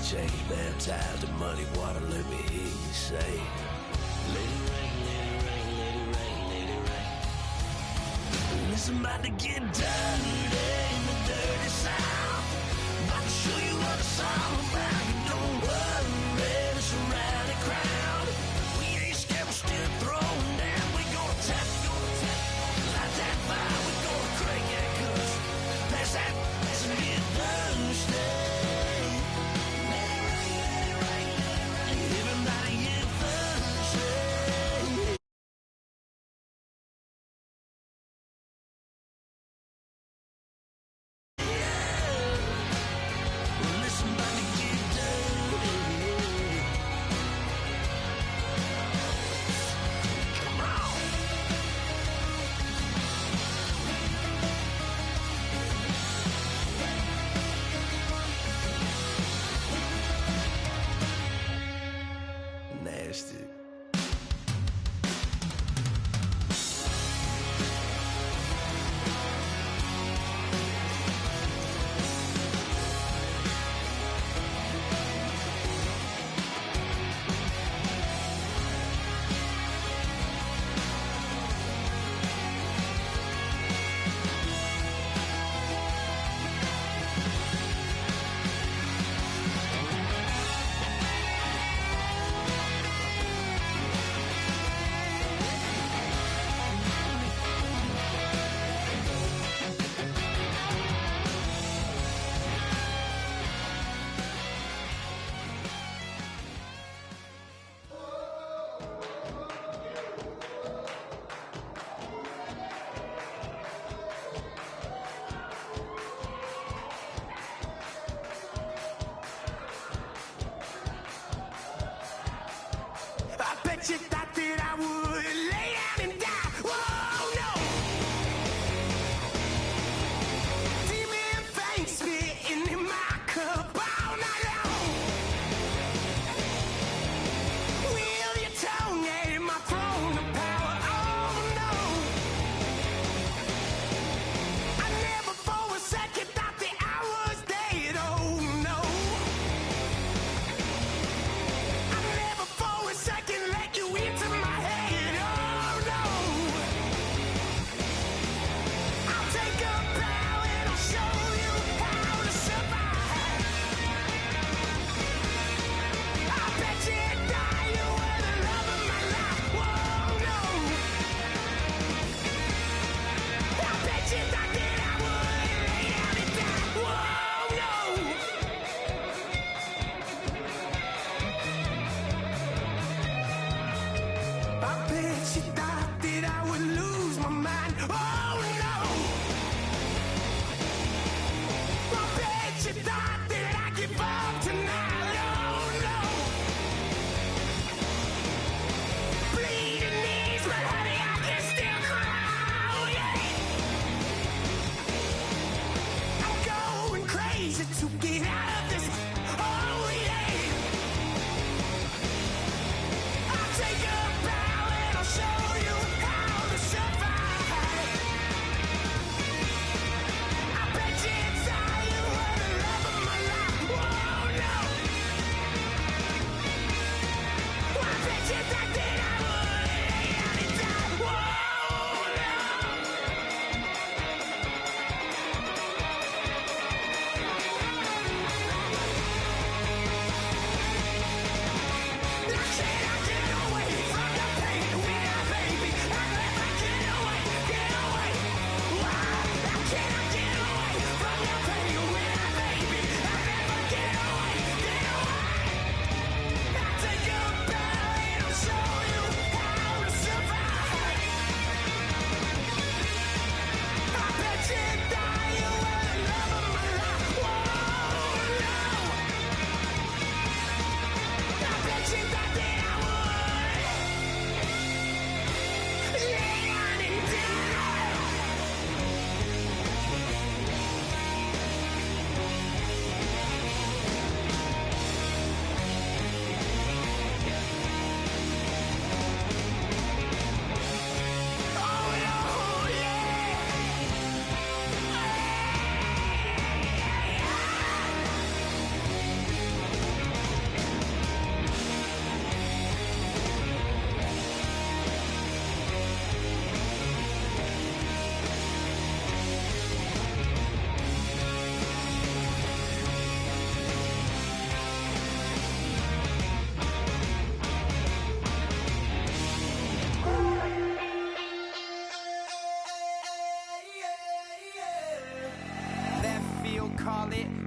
change, baptized in muddy water, let me hear you say, let it rain, let it rain, let it rain, let it rain. Listen, about to get dirty in the dirty South. About to show you what it's all about. Don't worry, the surrounding crowd. We ain't scared, we're still throwing down. We gonna tap, light that fire. We gonna crank that cuss. Pass that, pass it, get thirsty. Everybody get thirsty. Nasty. I bet you thought that I would lay down and die. Whoa, no! Demon things spitting in my cup all night long. Wheel your tongue at my throne of power. Oh no! I never for a second thought that I was dead. Oh no! I never for a second let you in.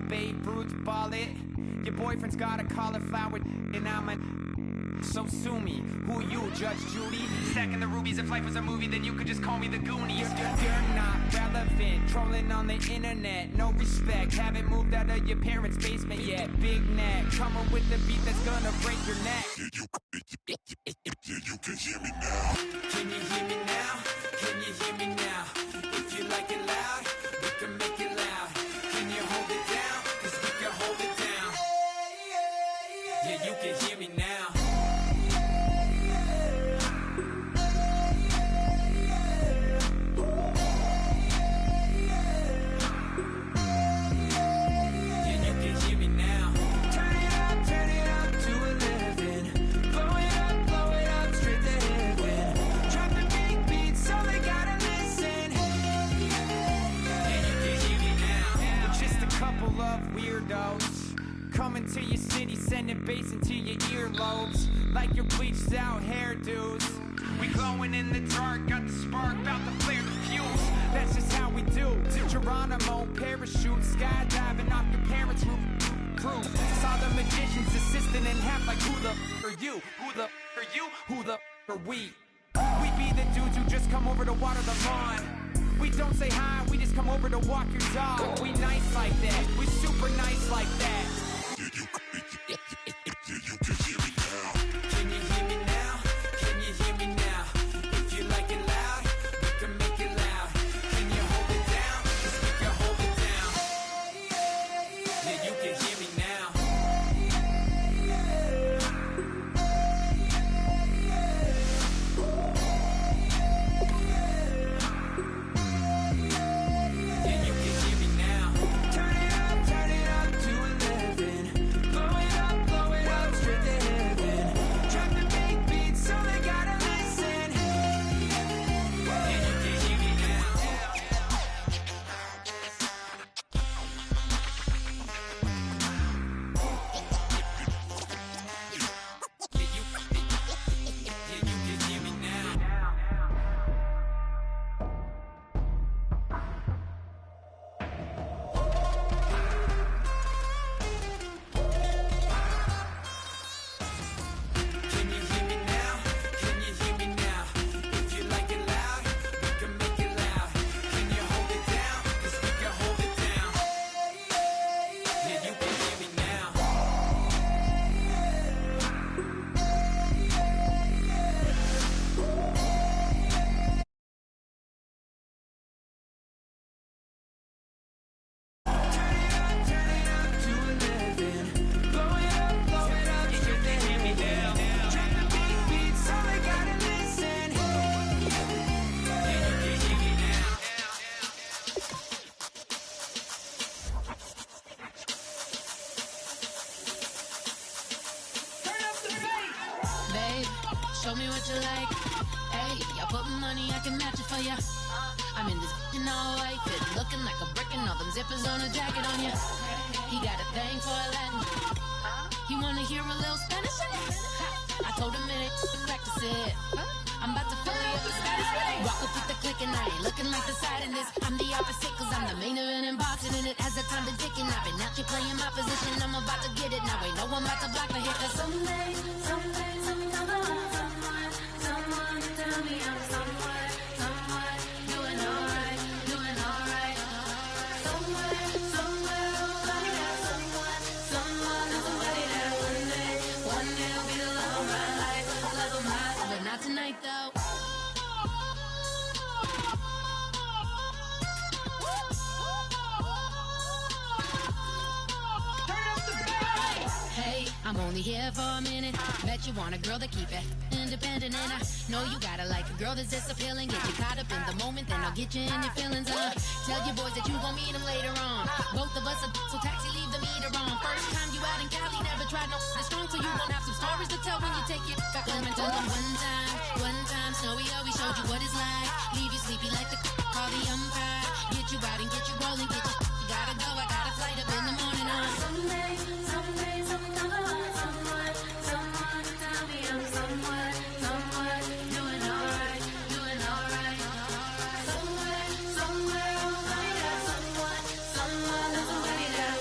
Babe Ruth ball it. Your boyfriend's got a cauliflower, and I'm a. So sue me, who you, Judge Judy? Stacking the rubies, if life was a movie, then you could just call me the Goonies. You're not relevant, trolling on the internet. No respect, haven't moved out of your parents' basement yet. Big neck, coming with the beat that's gonna break your neck. You can hear me now. Can you hear me now? Can you hear me now? If you like it loud, we can make it loud. Can you hold it down? 'Cause we can hold it down. Yeah, you can hear me now. Coming to your city, sending bass into your earlobes, like your bleached out hairdos. We glowing in the dark, got the spark, about to flare the fuse. That's just how we do. To Geronimo, parachute, skydiving off your parents' roof. Crew, saw the magician's assistant in half, like who the are you? Who the are you? Who the are we? We be the dudes who just come over to water the lawn. We don't say hi, we just come over to walk your dog. We nice like that, we super nice like that. You can hear me now. Can you hear me now? Can you hear me now? If you like it loud, we can make it loud. Can you hold it down? 'Cause we can hold it down. Yeah, you can hear me now. Yeah, you can hear me now. Turn it up to 11. Blow it up straight to heaven. Drop the big beats so they gotta listen. Yeah, you can hear me now. Yeah, you can hear me now. Can you hear me now? Can you hear me now? If you like it loud, we can make it loud. Can you hold it down? 'Cause we can hold it down. Yeah, you can hear me now. Turn it up to 11. Blow it up straight to heaven. Drop the big beats so they gotta listen. Yeah, you can hear me now. Babe, show me what you like. Hey, I put money, I can match it for ya. I'm in this in all white fit, looking like a brick and all them zippers on a jacket on ya. He got a thing for a Latin. He wanna hear a little Spanish in it. I told him it ain't to practice it. I'm about to fill you up with status. Rock up with the click and I ain't looking like the side in this. I'm the opposite 'cause I'm the main event and boxing in it. As the time been ticking, I've been out here playing my position. I'm about to get it now. Ain't no one about to block the hit. 'Cause someday, someone to tell me I'm someone, doing alright. Somewhere, somebody got someone, somebody that one day will be the love of my life, but not tonight though. Hey, I'm only here for a minute. Bet you want a girl to keep it independent, and I know you gotta like a girl that's this appealing. Get you caught up in the moment, then I'll get you in your feelings. Tell your boys that you gon' meet them later on. Both of us are so taxi, leave the meter on. First time you out in Cali, never tried no this strong, so you gon' have some stories to tell when you take it. Let me tell them one time, Snowy always showed you what it's like. Leave you sleepy like the call the umpire. Get you out and get you rolling, get you gotta go. I got a flight up in the morning. Someday, someone tell me I'm someone, doing alright. Somewhere, somebody got someone, somebody that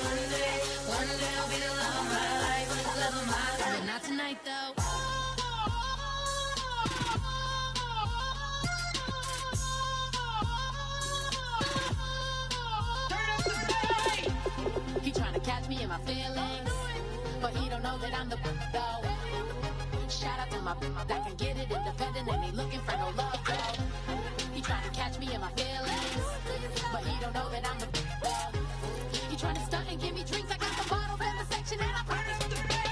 catch me in my feelings, but he don't know that I'm the though. Shout out to my that can get it independent and ain't looking for no love though. He trying to catch me in my feelings, but he don't know that I'm the though. He trying to stunt and give me drinks. I got the bottles in the section and I promise to pay.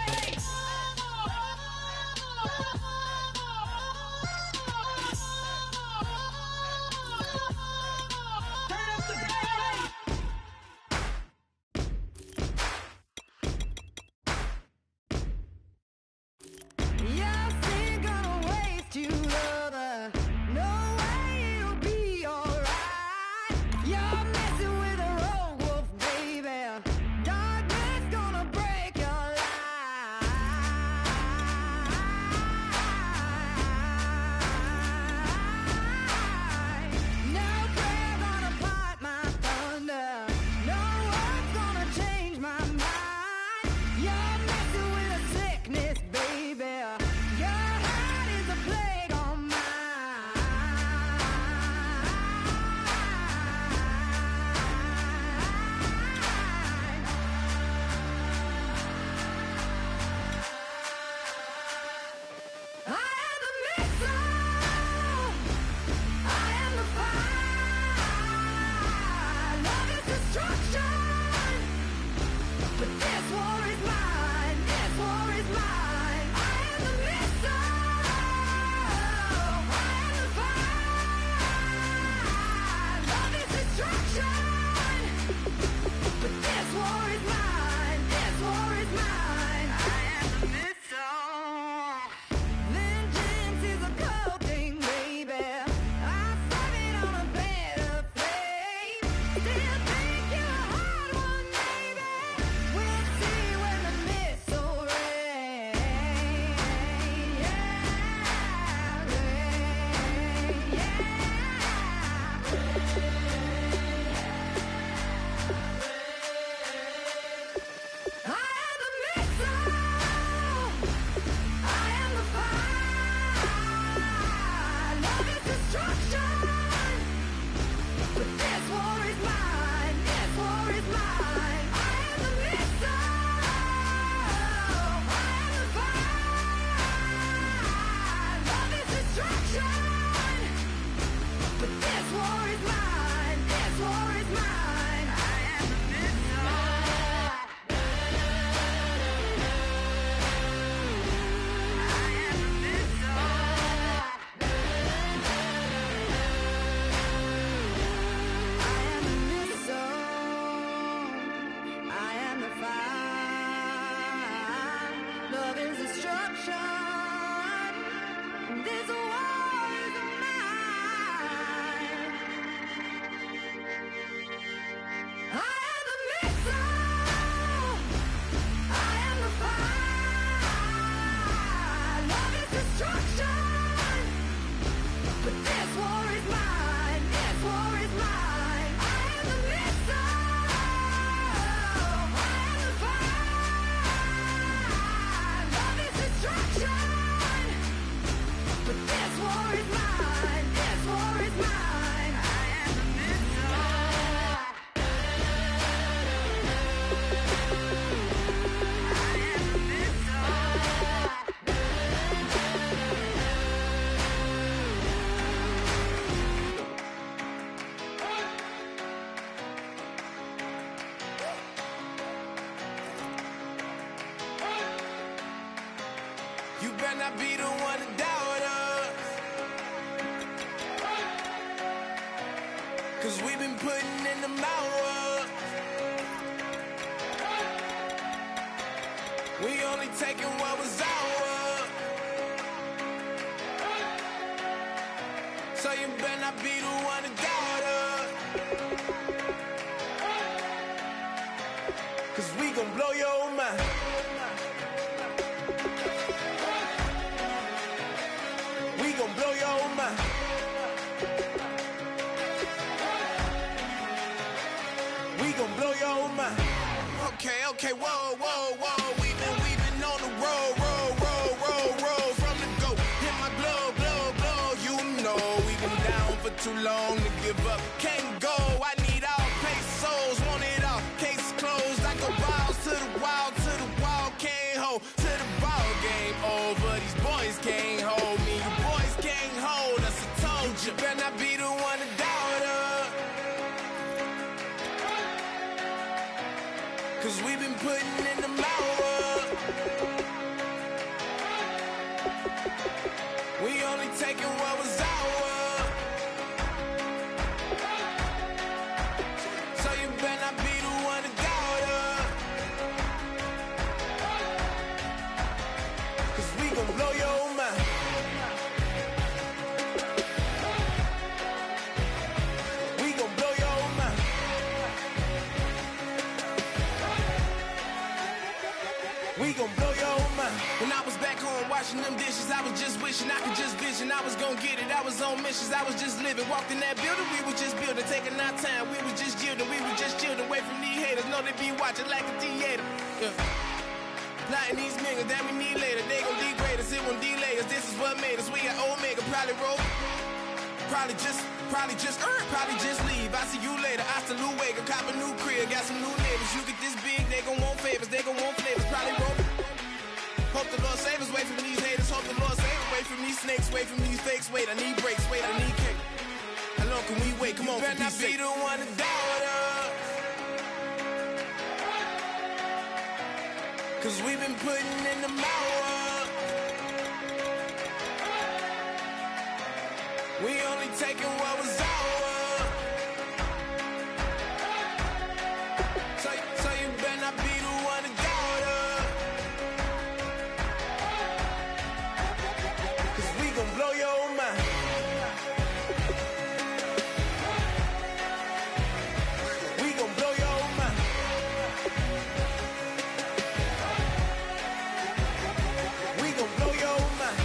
You better not be the one to doubt us, 'cause we've been putting in the hours. We only taking what was ours, so you better not be the one to doubt us, 'cause we gon' blow your mind. Blow your mind. We gon' blow your mind. Okay, whoa, whoa, whoa. We been on the road from the go. Hit my blow. You know we been down for too long to give up. Can't go. I need all pesos, want it all. Case closed. I go wild, Cause we've been putting in the hour. We only taking what was ours. So you better not be the one to doubt us. Cause we gon' blow your mind. We gon' blow your mind. We gon' blow your mind. When I was back home washing them dishes, I was just wishing I could just vision. I was gon' get it, I was on missions, I was just living. Walked in that building, we were just building, taking our time. We were just yielding, we were just chilling. Away from these haters, know they be watching like a theater. Yeah. Plotting these niggas that we need later. They gon' degrade us, it won't delay us. This is what made us. We got Omega, probably roll. Probably just leave. I see you later. I salute Wake, cop a new crib, got some new neighbors. You get this big, they gon' want favors, they gon' want flavors. Probably roll. Hope the Lord save us, wait from these haters. Hope the Lord save us, wait from these snakes, wait from these fakes. Wait, I need breaks, wait, I need cake. How long can we wait? Come on, you better not be the one to doubt us. Cause we've been putting in the hour. We only taking what was ours. So you better not be the one to doubt us. Cause we gon' blow your mind. We gon' blow your mind. We gon' blow your mind.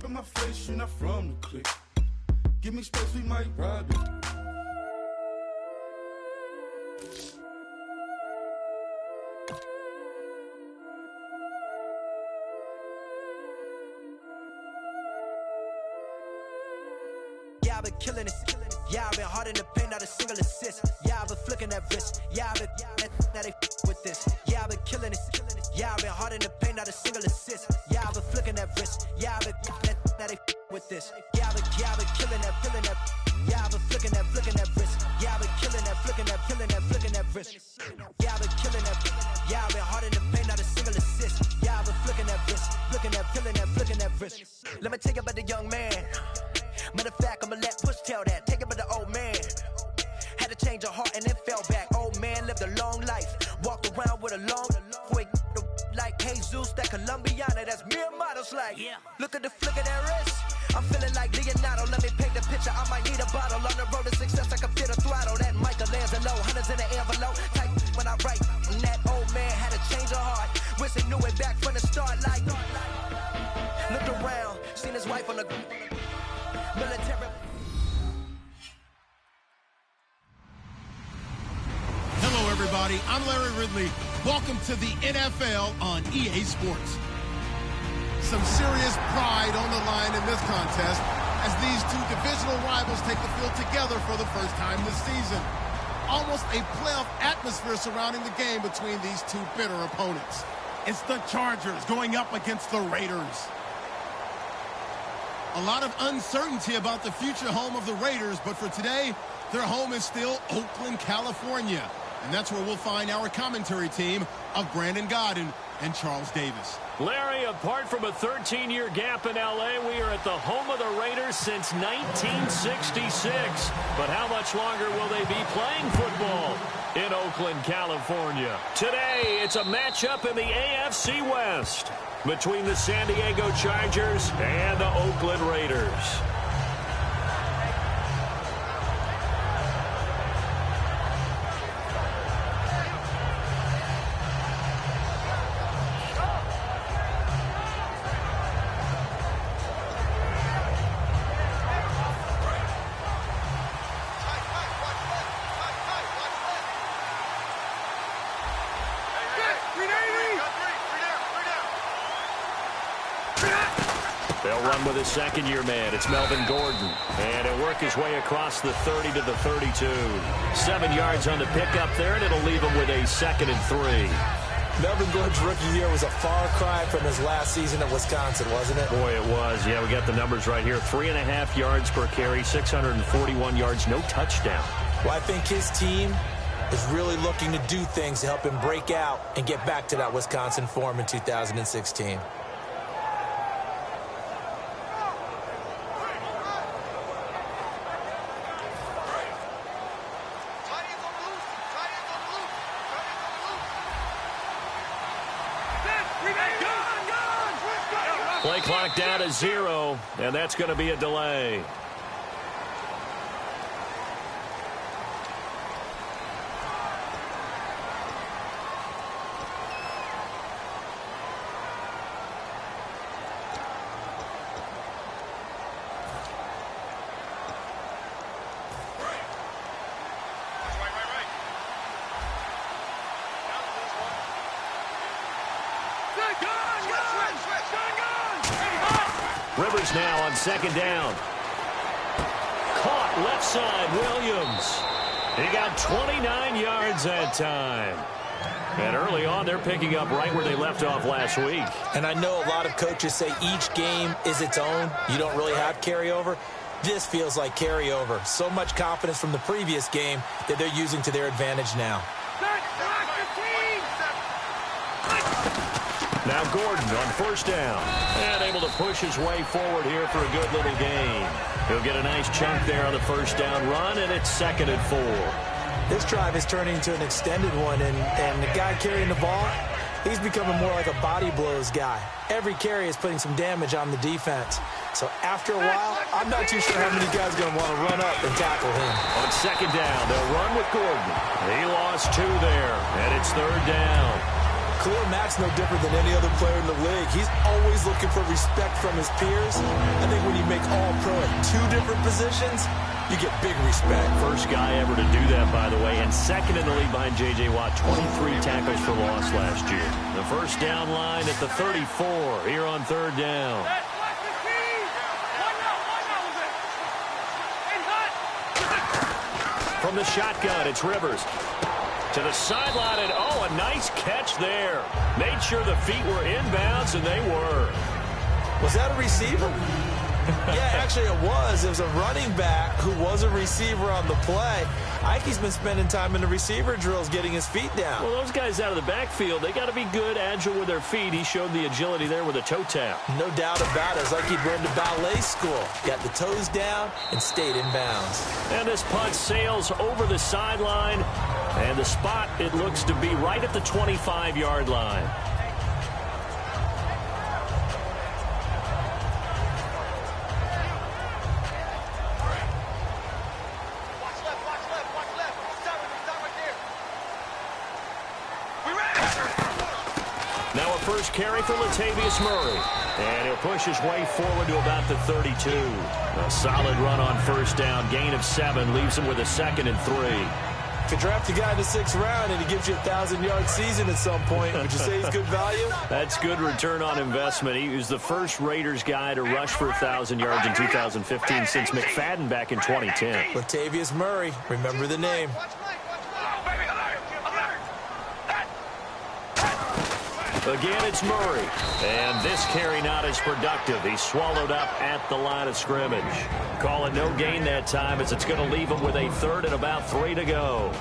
in my face, you're not from the clique. Give me space, we might rob it. Yeah, I've been killing it. Yeah, I've been hard in the paint, not a single assist. Yeah, I've been flicking that wrist. Yeah, I've been now they with this. Yeah, I've been killing it. Yeah, I've been hard in the paint, not a single assist. Yeah, I've been flicking that wrist. Yeah, I've been now they with this. Yeah, I've been killing that. Yeah, I've been flicking that wrist. Yeah, I've been killing that, flicking that wrist. Yeah, I've been killing that. Yeah, I've been hard in the paint, not a single assist. Yeah, I've been flicking that wrist, flicking that wrist. Let me tell you about the young man. Matter of fact, I'ma let Push tell that. Take it about the old man. Had to change her heart and then fell back. Old man lived a long life. Walked around with a long quick like Jesus, that Colombiana. That's mere models like. Yeah. Look at the flick of that wrist. I'm feeling like Leonardo. Let me paint the picture. I might need a bottle. On the road to success, I can fit a throttle. That Michelangelo, hundreds in the envelope. Type when I write. And that old man had to change her heart. Wish he knew it back from the start. Like looked around, seen his wife on the military. Hello, everybody. I'm Larry Ridley. Welcome to the NFL on EA Sports. Some serious pride on the line in this contest as these two divisional rivals take the field together for the first time this season. Almost a playoff atmosphere surrounding the game between these two bitter opponents. It's the Chargers going up against the Raiders. A lot of uncertainty about the future home of the Raiders, but for today, their home is still Oakland, California. And that's where we'll find our commentary team of Brandon Godden and Charles Davis. Larry, apart from a 13-year gap in L.A., we are at the home of the Raiders since 1966. But how much longer will they be playing football in Oakland, California? Today, it's a matchup in the AFC West between the San Diego Chargers and the Oakland Raiders. They'll run with a second-year man. It's Melvin Gordon. And he'll work his way across the 30 to the 32. 7 yards on the pickup there, and it'll leave him with a 2nd and 3. Melvin Gordon's rookie year was a far cry from his last season at Wisconsin, wasn't it? Boy, it was. Yeah, we got the numbers right here. 3.5 yards per carry, 641 yards, no touchdown. Well, I think his team is really looking to do things to help him break out and get back to that Wisconsin form in 2016. Play clock down to 0, and that's going to be a delay. Rivers now on 2nd down. Caught left side, Williams. He got 29 yards that time. And early on, they're picking up right where they left off last week. And I know a lot of coaches say each game is its own. You don't really have carryover. This feels like carryover. So much confidence from the previous game that they're using to their advantage now. Now Gordon on 1st down. And able to push his way forward here for a good little gain. He'll get a nice chunk there on the 1st down run, and it's 2nd and 4. This drive is turning into an extended one, and the guy carrying the ball, he's becoming more like a body blows guy. Every carry is putting some damage on the defense. So after a while, I'm not too sure how many guys are going to want to run up and tackle him. On 2nd down, they'll run with Gordon. He lost 2 there, and it's 3rd down. Khalil Mack's no different than any other player in the league. He's always looking for respect from his peers. I think when you make All-Pro at 2 different positions, you get big respect. First guy ever to do that, by the way, and second in the league behind J.J. Watt, 23 tackles for loss last year. The first down line at the 34 here on 3rd down. From the shotgun, it's Rivers. To the sideline, and oh, a nice catch there. Made sure the feet were inbounds, and they were. Was that a receiver? Yeah, actually it was. It was a running back who was a receiver on the play. Ike's been spending time in the receiver drills getting his feet down. Well, those guys out of the backfield, they got to be good, agile with their feet. He showed the agility there with a toe tap. No doubt about it. It's like he'd run to ballet school. Got the toes down and stayed in bounds. And this punt sails over the sideline. And the spot, it looks to be right at the 25-yard line. Now a first carry for Latavius Murray. And he'll push his way forward to about the 32. A solid run on first down. Gain of 7 leaves him with a 2nd and 3. If you draft a guy in the 6th round and he gives you a 1,000-yard season at some point, would you say he's good value? That's good return on investment. He was the first Raiders guy to rush for 1,000 yards in 2015 since McFadden back in 2010. Latavius Murray, remember the name. Again, it's Murray. And this carry not as productive. He's swallowed up at the line of scrimmage. Calling no gain that time as it's going to leave him with a 3rd and about 3 to go.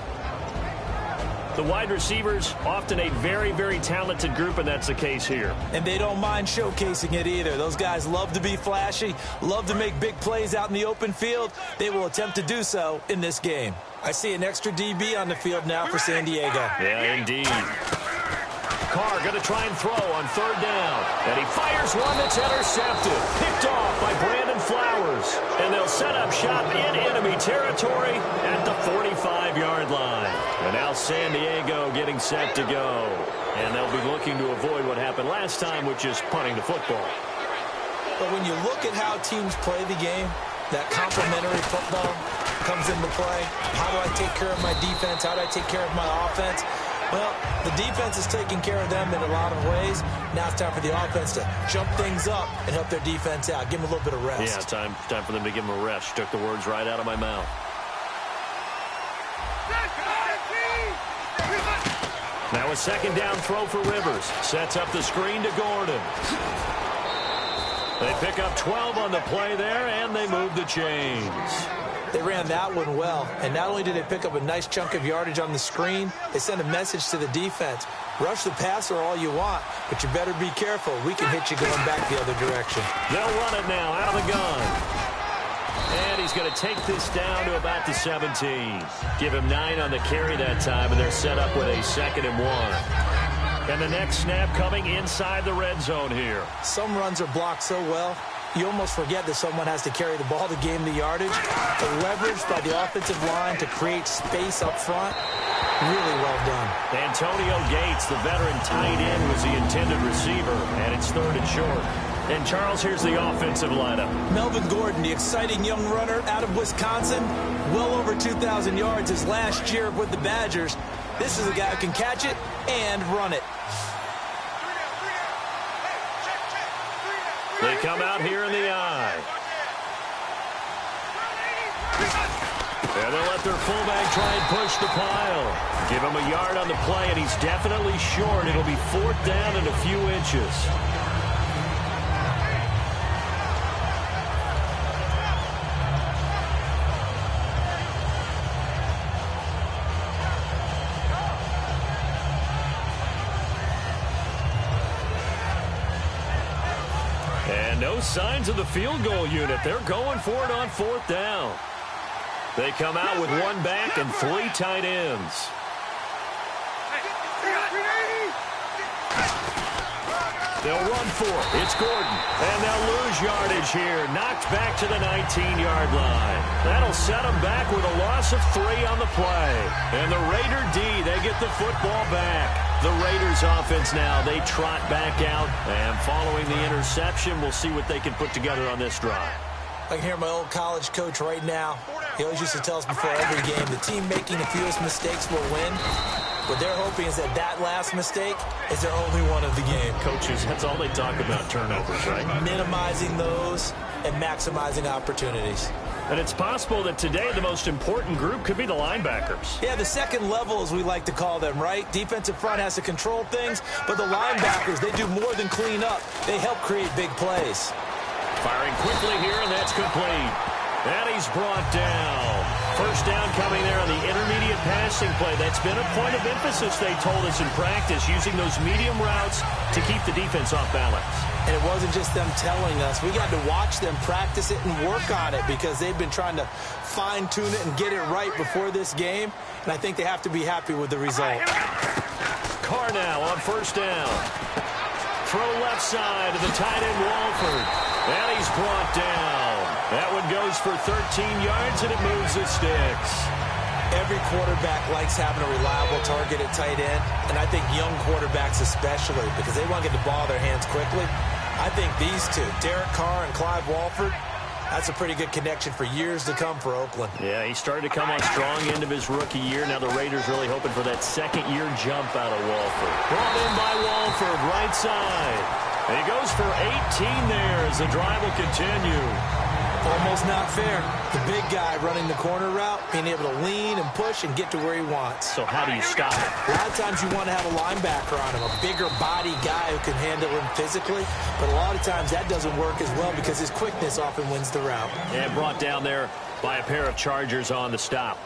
The wide receivers, often a very, very talented group, and that's the case here. And they don't mind showcasing it either. Those guys love to be flashy, love to make big plays out in the open field. They will attempt to do so in this game. I see an extra DB on the field now for San Diego. Yeah, indeed. Carr going to try and throw on 3rd down. And he fires one that's intercepted. Picked off by Brandon Flowers. And they'll set up shop in enemy territory at the 45-yard line. And now San Diego getting set to go. And they'll be looking to avoid what happened last time, which is punting the football. But when you look at how teams play the game, that complementary football comes into play. How do I take care of my defense? How do I take care of my offense? Well, the defense is taking care of them in a lot of ways. Now it's time for the offense to jump things up and help their defense out. Give them a little bit of rest. Yeah, time for them to give them a rest. Took the words right out of my mouth. Now a 2nd down throw for Rivers. Sets up the screen to Gordon. They pick up 12 on the play there, and they move the chains. They ran that one well, and not only did they pick up a nice chunk of yardage on the screen, they sent a message to the defense. Rush the passer all you want, but you better be careful. We can hit you going back the other direction. They'll run it now out of the gun. And he's going to take this down to about the 17. Give him 9 on the carry that time, and they're set up with a 2nd and 1. And the next snap coming inside the red zone here. Some runs are blocked so well, you almost forget that someone has to carry the ball to gain the yardage. The leverage by the offensive line to create space up front, really well done. Antonio Gates, the veteran tight end, was the intended receiver, and it's 3rd and short. And Charles, here's the offensive lineup. Melvin Gordon, the exciting young runner out of Wisconsin, well over 2,000 yards his last year with the Badgers. This is a guy who can catch it and run it. They come out here in the eye. And they'll let their fullback try and push the pile. Give him a yard on the play, and he's definitely short. It'll be 4th down and a few inches. And no signs of the field goal unit. They're going for it on 4th down. They come out with 1 back and 3 tight ends. They'll run for it. It's Gordon. And they'll lose yardage here. Knocked back to the 19-yard line. That'll set them back with a loss of 3 on the play. And the Raider D, they get the football back. The Raiders offense now, they trot back out. And following the interception, we'll see what they can put together on this drive. I can hear my old college coach right now. He always used to tell us before every game, the team making the fewest mistakes will win. What they're hoping is that that last mistake is their only one of the game. Coaches, that's all they talk about, turnovers, right? Minimizing those and maximizing opportunities. And it's possible that today the most important group could be the linebackers. Yeah, the second level, as we like to call them, right? Defensive front has to control things, but the linebackers, they do more than clean up. They help create big plays. Firing quickly here, and that's complete. And he's brought down. First down coming there on the intermediate passing play. That's been a point of emphasis, they told us in practice, using those medium routes to keep the defense off balance. And it wasn't just them telling us. We got to watch them practice it and work on it because they've been trying to fine-tune it and get it right before this game. And I think they have to be happy with the result. Carr now on first down. Throw left side to the tight end, Walford. And he's brought down. That one goes for 13 yards, and it moves the sticks. Every quarterback likes having a reliable target at tight end, and I think young quarterbacks especially, because they want to get the ball in their hands quickly. I think these two, Derek Carr and Clive Walford, that's a pretty good connection for years to come for Oakland. Yeah, he started to come on strong end of his rookie year. Now the Raiders really hoping for that second-year jump out of Walford. Brought in by Walford, right side. And he goes for 18 there as the drive will continue. Almost not fair. The big guy running the corner route, being able to lean and push and get to where he wants. So how do you stop it? A lot of times you want to have a linebacker on him, a bigger body guy who can handle him physically. But a lot of times that doesn't work as well because his quickness often wins the route. And brought down there by a pair of Chargers on the stop.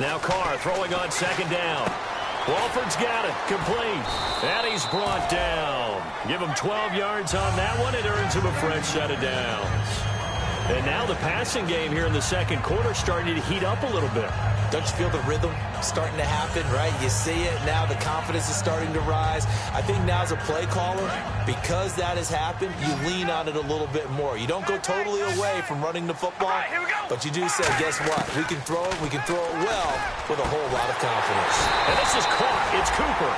Now Carr throwing on second down. Walford's got it. Complete. And he's brought down. Give him 12 yards on that one. It earns him a fresh set of downs. And now the passing game here in the second quarter starting to heat up a little bit. Don't you feel the rhythm starting to happen, right? You see it now. The confidence is starting to rise. I think now as a play caller, because that has happened, you lean on it a little bit more. You don't go totally away from running the football, but you do say, guess what? We can throw it. We can throw it well with a whole lot of confidence. And this is caught. It's Cooper.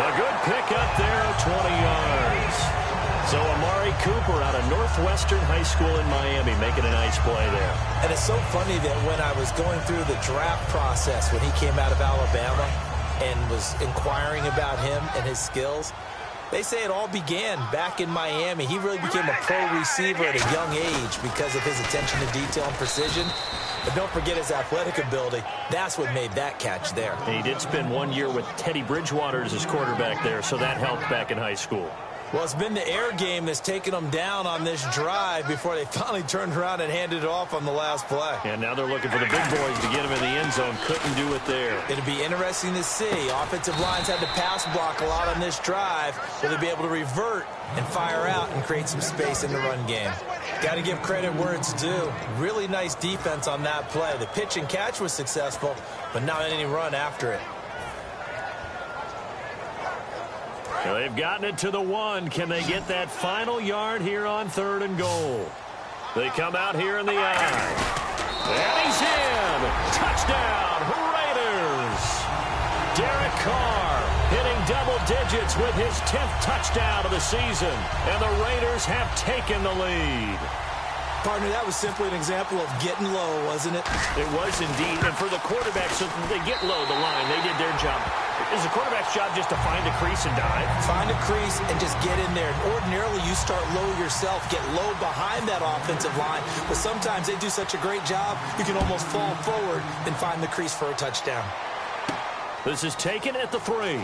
A good pick up there of 20 yards. So Amari Cooper out of Northwestern High School in Miami making a nice play there. And it's so funny that when I was going through the draft process when he came out of Alabama and was inquiring about him and his skills, they say it all began back in Miami. He really became a pro receiver at a young age because of his attention to detail and precision. But don't forget his athletic ability. That's what made that catch there. He did spend 1 year with Teddy Bridgewater as his quarterback there, so that helped back in high school. Well, it's been the air game that's taken them down on this drive before they finally turned around and handed it off on the last play. And now they're looking for the big boys to get him in the end zone. Couldn't do it there. It'll be interesting to see. Offensive lines had to pass block a lot on this drive. Will they be able to revert and fire out and create some space in the run game? Got to give credit where it's due. Really nice defense on that play. The pitch and catch was successful, but not any run after it. Well, they've gotten it to the 1. Can they get that final yard here on 3rd and goal? They come out here in the eye. And he's in. Touchdown, Raiders. Derek Carr hitting double digits with his 10th touchdown of the season. And the Raiders have taken the lead. Partner, that was simply an example of getting low, wasn't it? It was indeed. And for the quarterback, so they get low the line. They did their job. Is the quarterback's job just to find a crease and dive? Find a crease and just get in there. And ordinarily, you start low yourself, get low behind that offensive line. But sometimes they do such a great job, you can almost fall forward and find the crease for a touchdown. This is taken at the 3.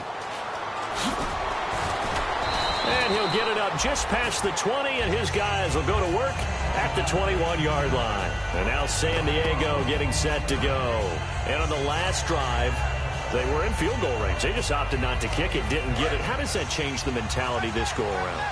And he'll get it up just past the 20, and his guys will go to work at the 21-yard line. And now San Diego getting set to go. And on the last drive, they were in field goal range. They just opted not to kick it, didn't get it. How does that change the mentality this go-around?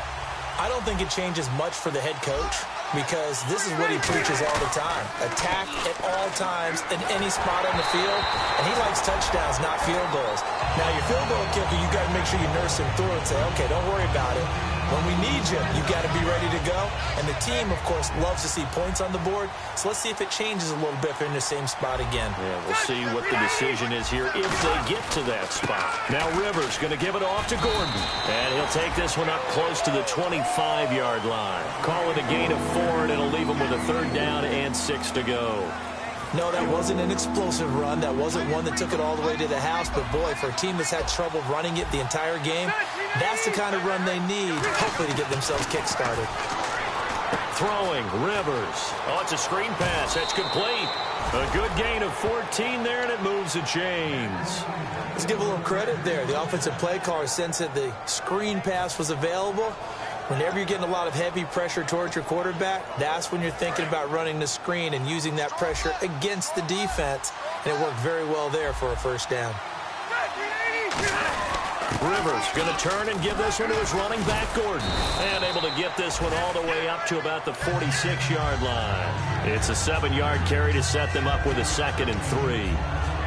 I don't think it changes much for the head coach because this is what he preaches all the time. Attack at all times in any spot on the field, and he likes touchdowns, not field goals. Now, your field goal kicker, you got to make sure you nurse him through and say, okay, don't worry about it. When we need you, you got to be ready to go. And the team, of course, loves to see points on the board. So let's see if it changes a little bit if they're in the same spot again. Yeah, we'll see what the decision is here if they get to that spot. Now Rivers going to give it off to Gordon. And he'll take this one up close to the 25-yard line. Call it a gain of 4, and it'll leave him with a 3rd down and 6 to go. No, that wasn't an explosive run. That wasn't one that took it all the way to the house. But, boy, for a team that's had trouble running it the entire game, that's the kind of run they need, hopefully, to get themselves kick-started. Throwing, Rivers. Oh, it's a screen pass. That's complete. A good gain of 14 there, and it moves the chains. Let's give a little credit there. The offensive play caller sensed that the screen pass was available. Whenever you're getting a lot of heavy pressure towards your quarterback, that's when you're thinking about running the screen and using that pressure against the defense. And it worked very well there for a 1st down. Rivers going to turn and give this one to his running back, Gordon. And able to get this one all the way up to about the 46-yard line. It's a 7-yard carry to set them up with a 2nd and 3.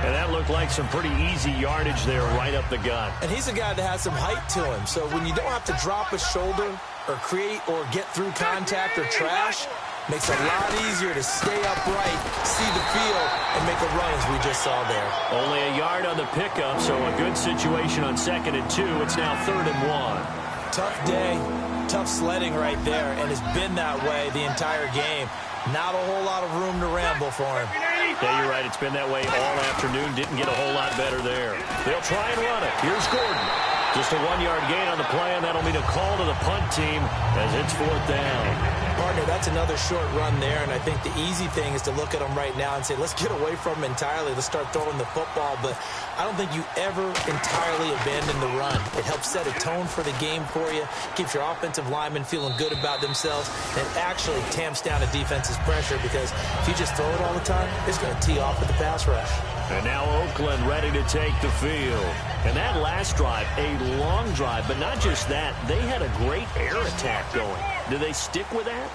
And that looked like some pretty easy yardage there right up the gut. And he's a guy that has some height to him. So when you don't have to drop a shoulder or create or get through contact or trash, makes it a lot easier to stay upright, see the field, and make a run as we just saw there. Only a yard on the pickup, so a good situation on 2nd and 2. It's now 3rd and 1. Tough day, tough sledding right there, and it's been that way the entire game. Not a whole lot of room to ramble for him. Yeah, you're right. It's been that way all afternoon. Didn't get a whole lot better there. They'll try and run it. Here's Gordon. Just a 1-yard gain on the play, and that'll mean a call to the punt team as it's 4th down. Partner, that's another short run there, and I think the easy thing is to look at them right now and say, let's get away from them entirely. Let's start throwing the football, but I don't think you ever entirely abandon the run. It helps set a tone for the game for you, keeps your offensive linemen feeling good about themselves, and it actually tamps down a defense's pressure because if you just throw it all the time, it's going to tee off with the pass rush. And now Oakland ready to take the field. And that last drive, a long drive, but not just that. They had a great air attack going. Do they stick with that?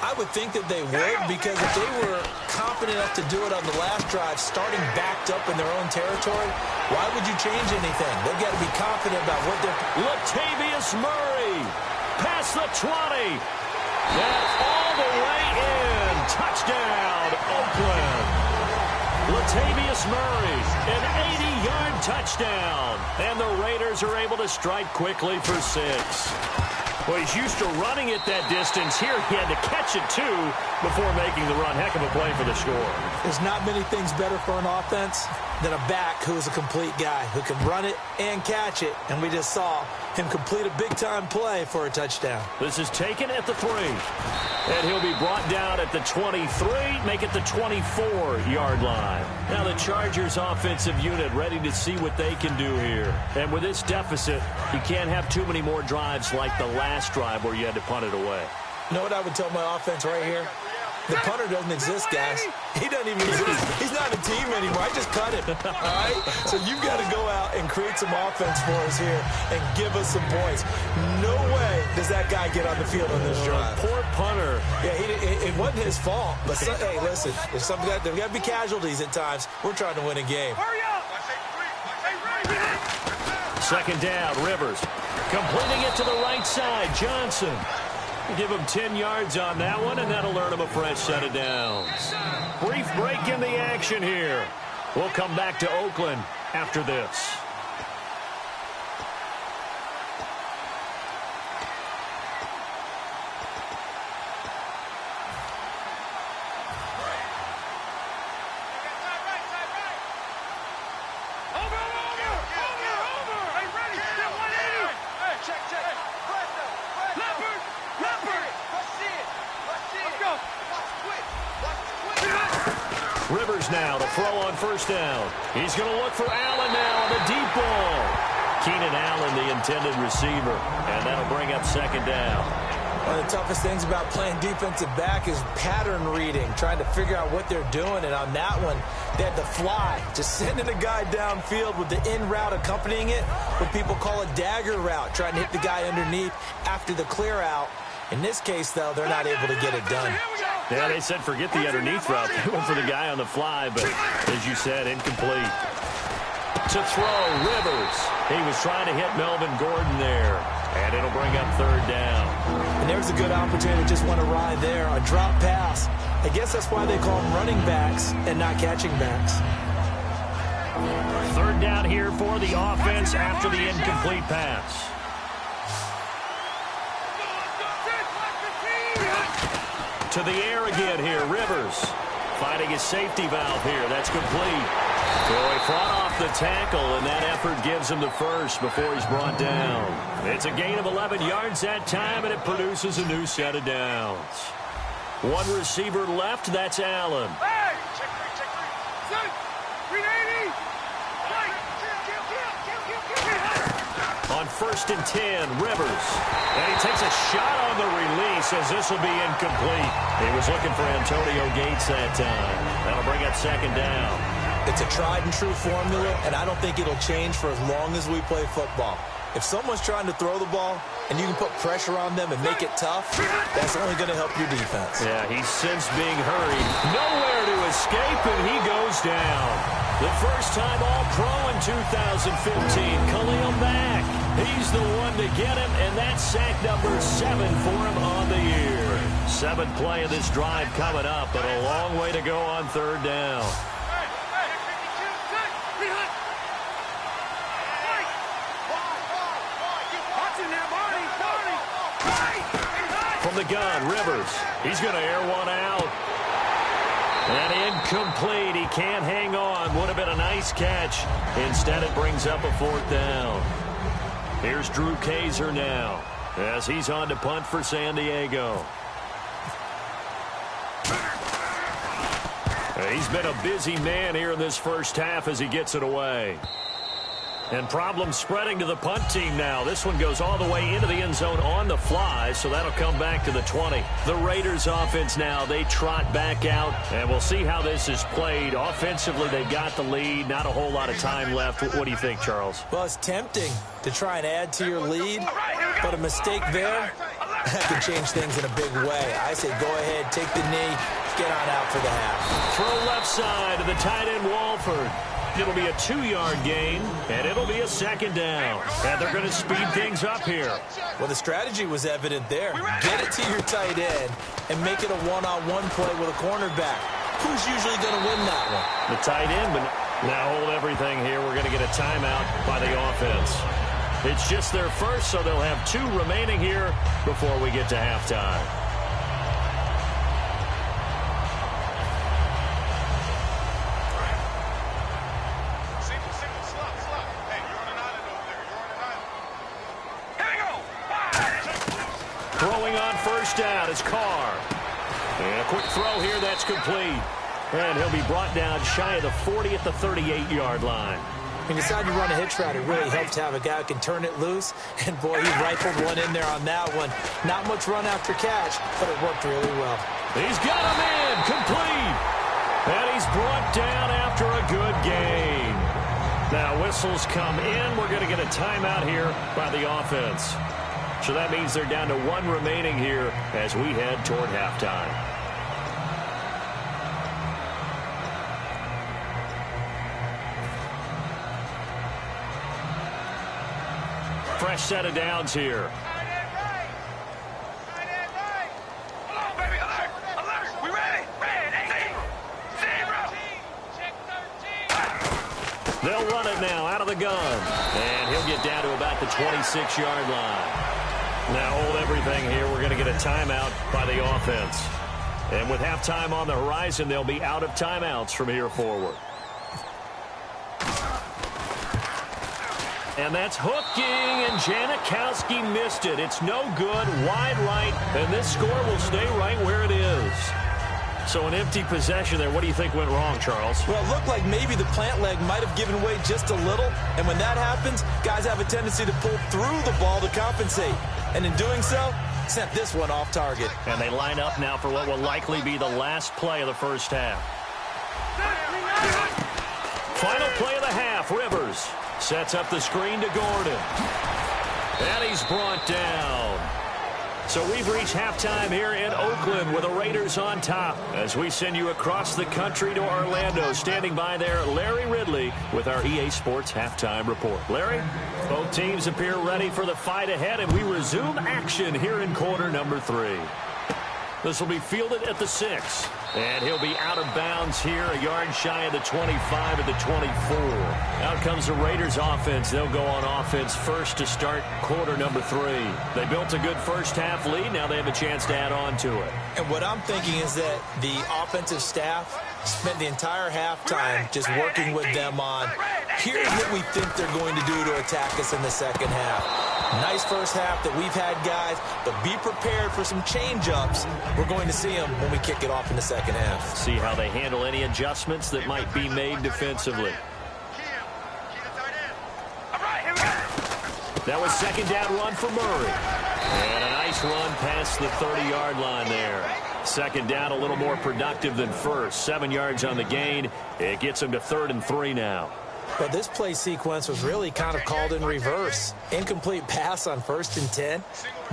I would think that they would, because if they were confident enough to do it on the last drive, starting backed up in their own territory, why would you change anything? They've got to be confident about what they're... Latavius Murray, past the 20. That's all the way in. Touchdown, Oakland. Latavius Murray, an 80-yard touchdown. And the Raiders are able to strike quickly for 6. Well, he's used to running it that distance. Here he had to catch it, too, before making the run. Heck of a play for the score. There's not many things better for an offense than a back who is a complete guy who can run it and catch it. And we just saw him complete a big-time play for a touchdown. This is taken at the 3. And he'll be brought down at the 23, make it the 24-yard line. Now the Chargers offensive unit ready to see what they can do here. And with this deficit, you can't have too many more drives like the last drive where you had to punt it away. You know what I would tell my offense right here? The punter doesn't exist, guys. He doesn't even exist. He's not a team anymore. I just cut him. All right? So you've got to go out and create some offense for us here and give us some points. No way does that guy get on the field on this drive. Poor punter. Yeah, it wasn't his fault. But, hey, listen, there's got to be casualties at times. We're trying to win a game. Hurry up! 2nd down, Rivers. Completing it to the right side, Johnson. Give him 10 yards on that one, and that'll earn him a fresh set of downs. Brief break in the action here. We'll come back to Oakland after this. Rivers now to throw on 1st down. He's going to look for Allen now on the deep ball. Keenan Allen, the intended receiver, and that'll bring up 2nd down. One of the toughest things about playing defensive back is pattern reading, trying to figure out what they're doing. And on that one, they had to fly, just sending a guy downfield with the in route accompanying it, what people call a dagger route, trying to hit the guy underneath after the clear out. In this case, though, they're not able to get it done. Yeah, they said forget the underneath route. They went for the guy on the fly, but as you said, incomplete. To throw, Rivers. He was trying to hit Melvin Gordon there, and it'll bring up third down. And there's a good opportunity to just want to ride there, a drop pass. I guess that's why they call them running backs and not catching backs. Third down here for the offense after the incomplete pass. To the air again here, Rivers finding his safety valve here. That's complete. So he fought off the tackle, and that effort gives him the first before he's brought down. It's a gain of 11 yards that time, and it produces a new set of downs. One receiver left, that's Allen. Hey! Check three. 380! On 1st and 10, Rivers. And he takes a shot on the release as this will be incomplete. He was looking for Antonio Gates that time. That'll bring up second down. It's a tried and true formula, and I don't think it'll change for as long as we play football. If someone's trying to throw the ball and you can put pressure on them and make it tough, that's only going to help your defense. Yeah, he's since being hurried. Nowhere to escape, and he goes down. The first time All-Pro in 2015, Khalil Mack. He's the one to get him, and that's sack number 7 for him on the year. 7th play of this drive coming up, but a long way to go on third down. From the gun, Rivers. He's going to air one out. And incomplete. He can't hang on. Would have been a nice catch. Instead, it brings up a 4th down. Here's Drew Kaiser now as he's on to punt for San Diego. He's been a busy man here in this first half as he gets it away. And problems spreading to the punt team now. This one goes all the way into the end zone on the fly, so that'll come back to the 20. The Raiders offense now, they trot back out, and we'll see how this is played. Offensively, they've got the lead. Not a whole lot of time left. What do you think, Charles? Well, it's tempting to try and add to your lead, but a mistake there can change things in a big way. I say go ahead, take the knee, get on out for the half. Throw left side to the tight end, Walford. It'll be a 2-yard gain, and it'll be a 2nd down. And they're going to speed things up here. Well, the strategy was evident there. Get it to your tight end and make it a one-on-one play with a cornerback. Who's usually going to win that one? The tight end, but now hold everything here. We're going to get a timeout by the offense. It's just their first, so they'll have 2 remaining here before we get to halftime. Throwing on 1st down is Carr. And a quick throw here, that's complete. And he'll be brought down shy of the 40 at the 38-yard line. When you decide to run a hitch route, it really helps to have a guy who can turn it loose. And, boy, he rifled one in there on that one. Not much run after catch, but it worked really well. He's got him in, complete. And he's brought down after a good gain. Now whistles come in. We're going to get a timeout here by the offense. So that means they're down to 1 remaining here as we head toward halftime. Fresh set of downs here. They'll run it now out of the gun. And he'll get down to about the 26-yard line. Now hold everything here. We're going to get a timeout by the offense. And with halftime on the horizon, they'll be out of timeouts from here forward. And that's hooking, and Janikowski missed it. It's no good, wide right, and this score will stay right where it is. So an empty possession there. What do you think went wrong, Charles? Well, it looked like maybe the plant leg might have given way just a little, and when that happens, guys have a tendency to pull through the ball to compensate. And in doing so, sent this one off target. And they line up now for what will likely be the last play of the first half. Final play of the half. Rivers sets up the screen to Gordon. And he's brought down. So we've reached halftime here in Oakland with the Raiders on top as we send you across the country to Orlando. Standing by there, Larry Ridley with our EA Sports Halftime Report. Larry, both teams appear ready for the fight ahead, and we resume action here in quarter number 3. This will be fielded at the 6. And he'll be out of bounds here, a yard shy of the 25 at the 24. Out comes the Raiders offense. They'll go on offense first to start quarter number 3. They built a good first half lead. Now they have a chance to add on to it. And what I'm thinking is that the offensive staff spent the entire halftime just working with them on, here's what we think they're going to do to attack us in the second half. Nice first half that we've had, guys, but be prepared for some change-ups. We're going to see them when we kick it off in the second half. See how they handle any adjustments that might be made defensively. That was second down run for Murray. And a nice run past the 30-yard line there. Second down a little more productive than first. 7 yards on the gain. It gets them to 3rd and 3 now. But this play sequence was really kind of called in reverse. Incomplete pass on 1st and 10.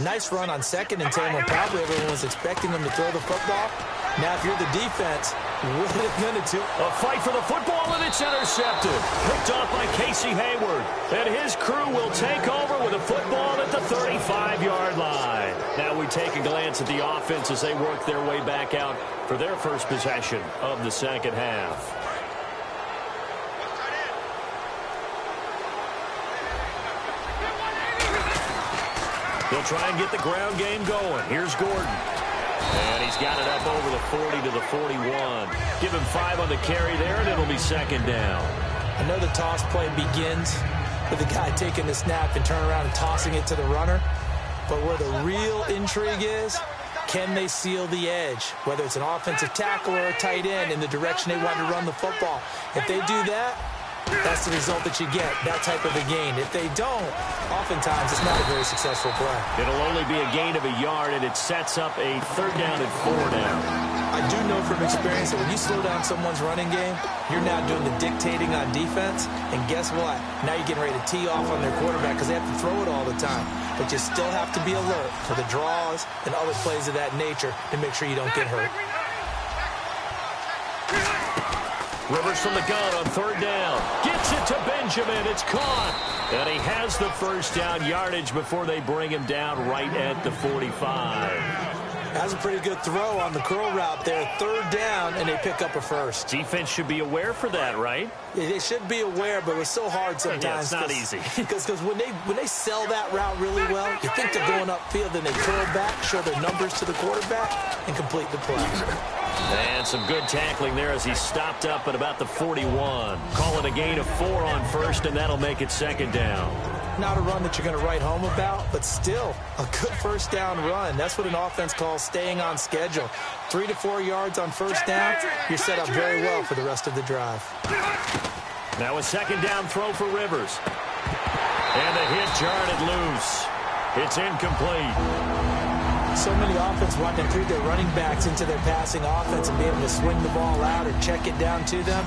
Nice run on 2nd and 10 when probably everyone was expecting them to throw the football. Now, if you're the defense, what are they going to do? A fight for the football, and it's intercepted. Picked off by Casey Hayward. And his crew will take over with a football at the 35-yard line. Now we take a glance at the offense as they work their way back out for their first possession of the second half. They'll try and get the ground game going. Here's Gordon. And he's got it up over the 40 to the 41. Give him 5 on the carry there, and it'll be second down. I know the toss play begins with the guy taking the snap and turning around and tossing it to the runner. But where the real intrigue is, can they seal the edge? Whether it's an offensive tackle or a tight end in the direction they want to run the football. If they do that, that's the result that you get, that type of a gain. If they don't, oftentimes it's not a very successful play. It'll only be a gain of a yard, and it sets up a 3rd down and 4 down. I do know from experience that when you slow down someone's running game, you're now doing the dictating on defense. And guess what? Now you're getting ready to tee off on their quarterback because they have to throw it all the time. But you still have to be alert for the draws and other plays of that nature to make sure you don't get hurt. Rivers from the gun on 3rd down. Gets it to Benjamin. It's caught. And he has the first down yardage before they bring him down right at the 45. That's a pretty good throw on the curl route there. 3rd down, and they pick up a first. Defense should be aware for that, right? Yeah, they should be aware, but it's so hard sometimes. Yeah, it's not easy. Because when they sell that route really well, you think they're going upfield, then they curl back, show their numbers to the quarterback, and complete the play. And some good tackling there as he stopped up at about the 41. Call it a gain of 4 on 1st, and that'll make it 2nd down. Not a run that you're going to write home about, but still a good 1st down run. That's what an offense calls staying on schedule. 3 to 4 yards on 1st down, you're set up very well for the rest of the drive. Now a 2nd down throw for Rivers. And the hit jarred it loose. It's incomplete. So many offenses want to include their running backs into their passing offense and be able to swing the ball out or check it down to them.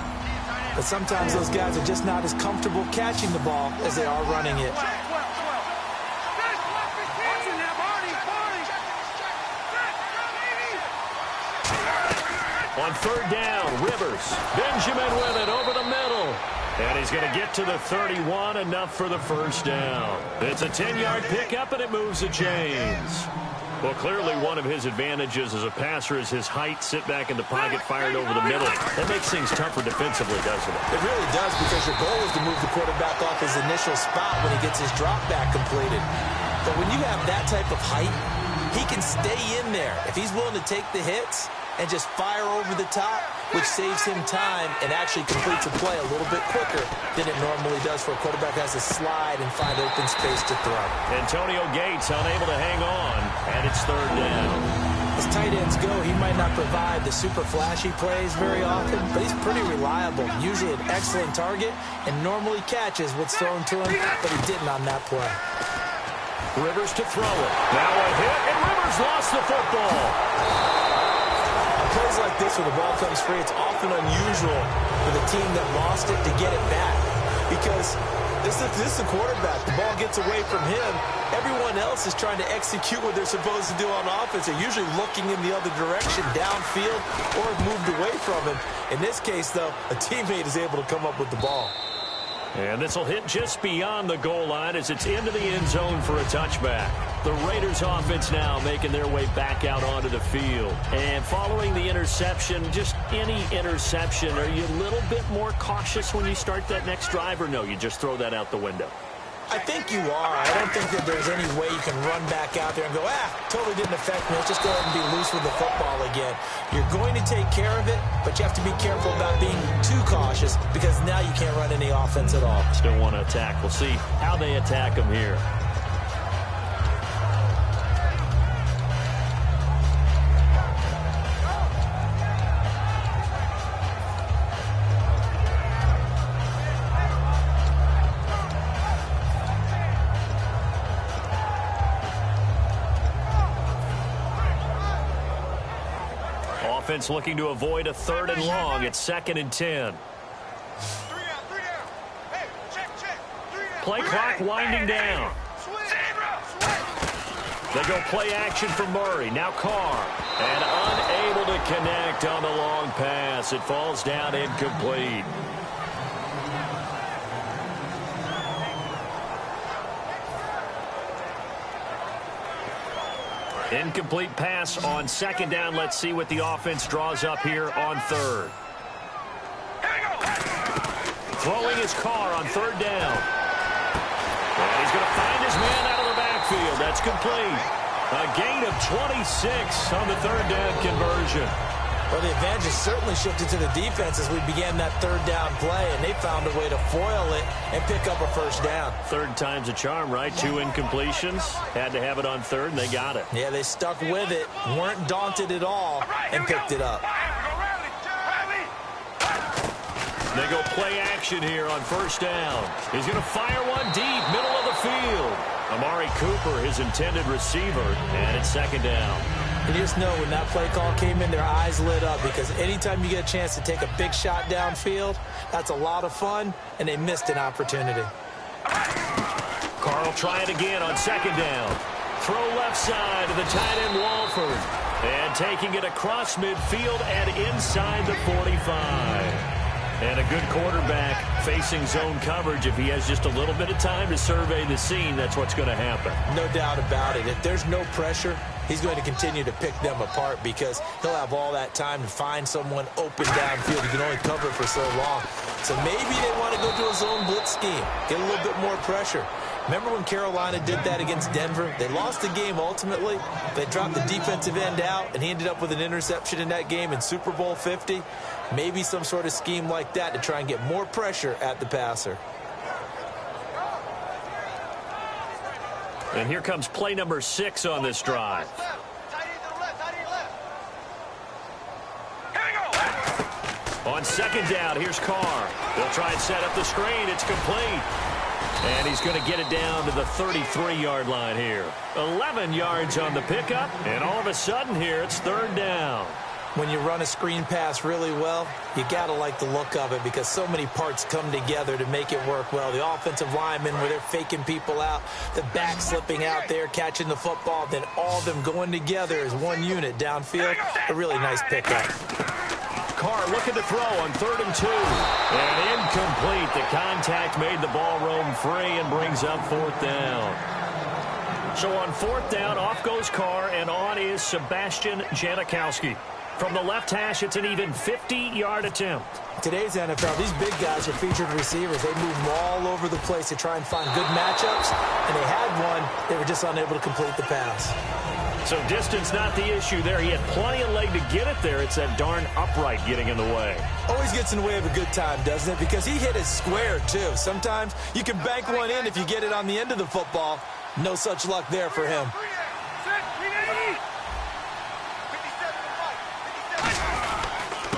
But sometimes those guys are just not as comfortable catching the ball as they are running it. On 3rd down, Rivers. Benjamin with it over the middle. And he's going to get to the 31, enough for the first down. It's a 10-yard pickup, and it moves the chains. Well, clearly one of his advantages as a passer is his height. Sit back in the pocket, fired over the middle. That makes things tougher defensively, doesn't it? It really does, because your goal is to move the quarterback off his initial spot when he gets his drop back completed. But when you have that type of height, he can stay in there. If he's willing to take the hits and just fire over the top, which saves him time and actually completes a play a little bit quicker than it normally does for a quarterback who has to slide and find open space to throw. Antonio Gates unable to hang on, and it's 3rd down. As tight ends go, he might not provide the super flashy plays very often, but he's pretty reliable, usually an excellent target, and normally catches what's thrown to him, but he didn't on that play. Rivers to throw it. Now a hit, and Rivers lost the football. On plays like this where the ball comes free, it's often unusual for the team that lost it to get it back. Because this is the quarterback. The ball gets away from him. Everyone else is trying to execute what they're supposed to do on offense. They're usually looking in the other direction, downfield, or have moved away from him. In this case, though, a teammate is able to come up with the ball. And this will hit just beyond the goal line as it's into the end zone for a touchback. The Raiders offense now making their way back out onto the field. And following the interception, just any interception, are you a little bit more cautious when you start that next drive, or no, you just throw that out the window? I think you are. I don't think that there's any way you can run back out there and go, totally didn't affect me. Let's just go ahead and be loose with the football again. You're going to take care of it, but you have to be careful about being too cautious because now you can't run any offense at all. Still want to attack. We'll see how they attack them here. Offense looking to avoid a 3rd and long. It's 2nd and 10. Play clock winding down. They go play action for Murray. Now Carr. And unable to connect on the long pass. It falls down incomplete. Incomplete pass on 2nd down. Let's see what the offense draws up here on 3rd. Throwing his Carr on 3rd down. And he's going to find his man out of the backfield. That's complete. A gain of 26 on the 3rd down conversion. Well, the advantage has certainly shifted to the defense as we began that 3rd down play, and they found a way to foil it and pick up a 1st down. 3rd time's a charm, right? 2 incompletions. Had to have it on 3rd, and they got it. Yeah, they stuck with it, weren't daunted at all, and picked it up. They go play action here on 1st down. He's going to fire one deep, middle of the field. Amari Cooper, his intended receiver, and it's 2nd down. You just know when that play call came in, their eyes lit up because anytime you get a chance to take a big shot downfield, that's a lot of fun, and they missed an opportunity. Carr will try it again on 2nd down. Throw left side to the tight end Walford. And taking it across midfield and inside the 45. And a good quarterback facing zone coverage. If he has just a little bit of time to survey the scene, that's what's going to happen. No doubt about it. If there's no pressure, he's going to continue to pick them apart because he'll have all that time to find someone open downfield. He can only cover for so long. So maybe they want to go to a zone blitz scheme, get a little bit more pressure. Remember when Carolina did that against Denver? They lost the game ultimately. They dropped the defensive end out, and he ended up with an interception in that game in Super Bowl 50. Maybe some sort of scheme like that to try and get more pressure at the passer. And here comes play number 6 on this drive. On 2nd down, here's Carr. They'll try and set up the screen. It's complete. And he's going to get it down to the 33-yard line here. 11 yards on the pickup, and all of a sudden here, it's 3rd down. When you run a screen pass really well, you got to like the look of it because so many parts come together to make it work well. The offensive linemen where they're faking people out, the back slipping out there, catching the football, then all of them going together as one unit downfield. A really nice pickup. Carr looking to throw on 3rd and 2. And incomplete. The contact made the ball roam free and brings up 4th down. So on 4th down, off goes Carr, and on is Sebastian Janikowski. From the left hash, it's an even 50-yard attempt. Today's NFL, these big guys are featured receivers. They move all over the place to try and find good matchups, and they had one. They were just unable to complete the pass. So distance not the issue there. He had plenty of leg to get it there. It's that darn upright getting in the way. Always gets in the way of a good time, doesn't it? Because he hit it square, too. Sometimes you can bank one in if you get it on the end of the football. No such luck there for him.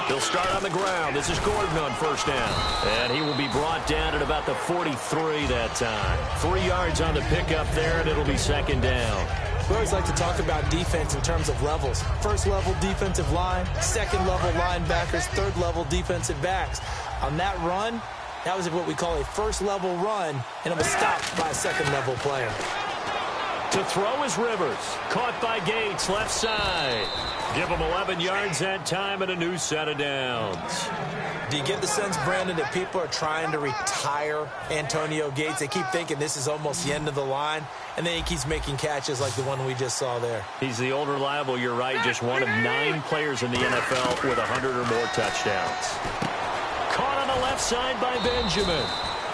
They'll start on the ground. This is Gordon on first down. And he will be brought down at about the 43 that time. 3 yards on the pickup there, and it'll be second down. We always like to talk about defense in terms of levels. First level defensive line, second level linebackers, third level defensive backs. On that run, that was what we call a first level run, and it was stopped by a second level player. To throw is Rivers. Caught by Gates, left side. Give him 11 yards that time and a new set of downs. Do you get the sense, Brandon, that people are trying to retire Antonio Gates? They keep thinking this is almost the end of the line, and then he keeps making catches like the one we just saw there. He's the old reliable, you're right, just one of 9 players in the NFL with 100 or more touchdowns. Caught on the left side by Benjamin.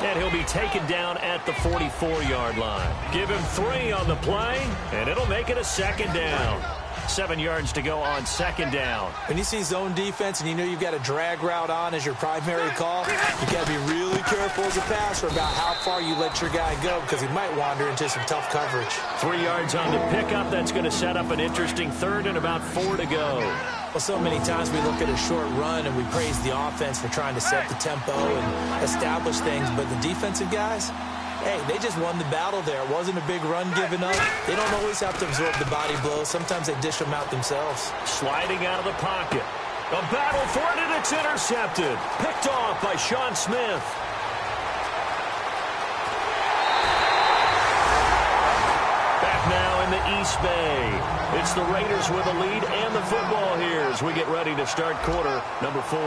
And he'll be taken down at the 44-yard line. Give him 3 on the play, and it'll make it a second down. 7 yards to go on second down. When you see zone defense and you know you've got a drag route on as your primary call, you got to be really careful as a passer about how far you let your guy go because he might wander into some tough coverage. 3 yards on the pickup. That's going to set up an interesting third and about 4 to go. Well, so many times we look at a short run and we praise the offense for trying to set the tempo and establish things, but the defensive guys, hey, they just won the battle there. It wasn't a big run given up. They don't always have to absorb the body blows. Sometimes they dish them out themselves. Sliding out of the pocket. A battle for it, and it's intercepted. Picked off by Sean Smith. Back now in the East Bay. It's the Raiders with a lead and the football here as we get ready to start quarter number 4.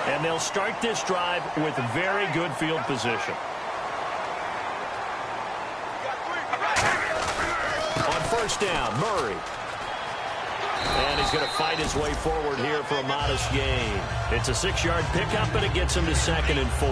And they'll start this drive with very good field position. On first down, Murray. And he's going to fight his way forward here for a modest gain. It's a 6-yard pickup, and it gets him to 2nd and 4.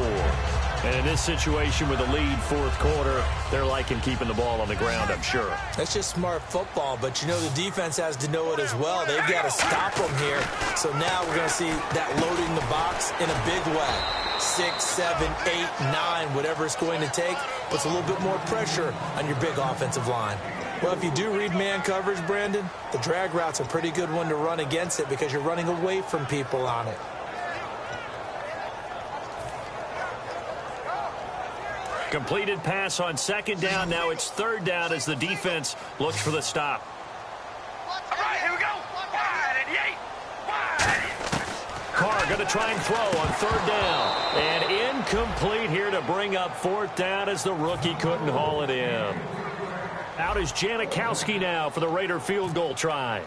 And in this situation with a lead fourth quarter, they're liking keeping the ball on the ground, I'm sure. That's just smart football, but you know the defense has to know it as well. They've got to stop them here. So now we're going to see that loading the box in a big way. 6, 7, 8, 9, whatever it's going to take, puts a little bit more pressure on your big offensive line. Well, if you do read man coverage, Brandon, the drag route's a pretty good one to run against it because you're running away from people on it. Completed pass on second down. Now it's third down as the defense looks for the stop. All right, here we go. Wide and yay. Wide. Carr going to try and throw on third down. And incomplete here to bring up fourth down as the rookie couldn't haul it in. Out is Janikowski now for the Raider field goal try.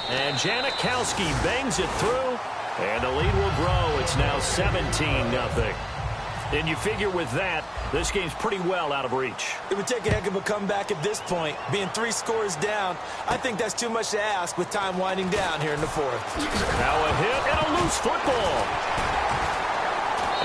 And Janikowski bangs it through. And the lead will grow. It's now 17-0. And you figure with that, this game's pretty well out of reach. It would take a heck of a comeback at this point. Being 3 scores down, I think that's too much to ask with time winding down here in the fourth. Now a hit and a loose football.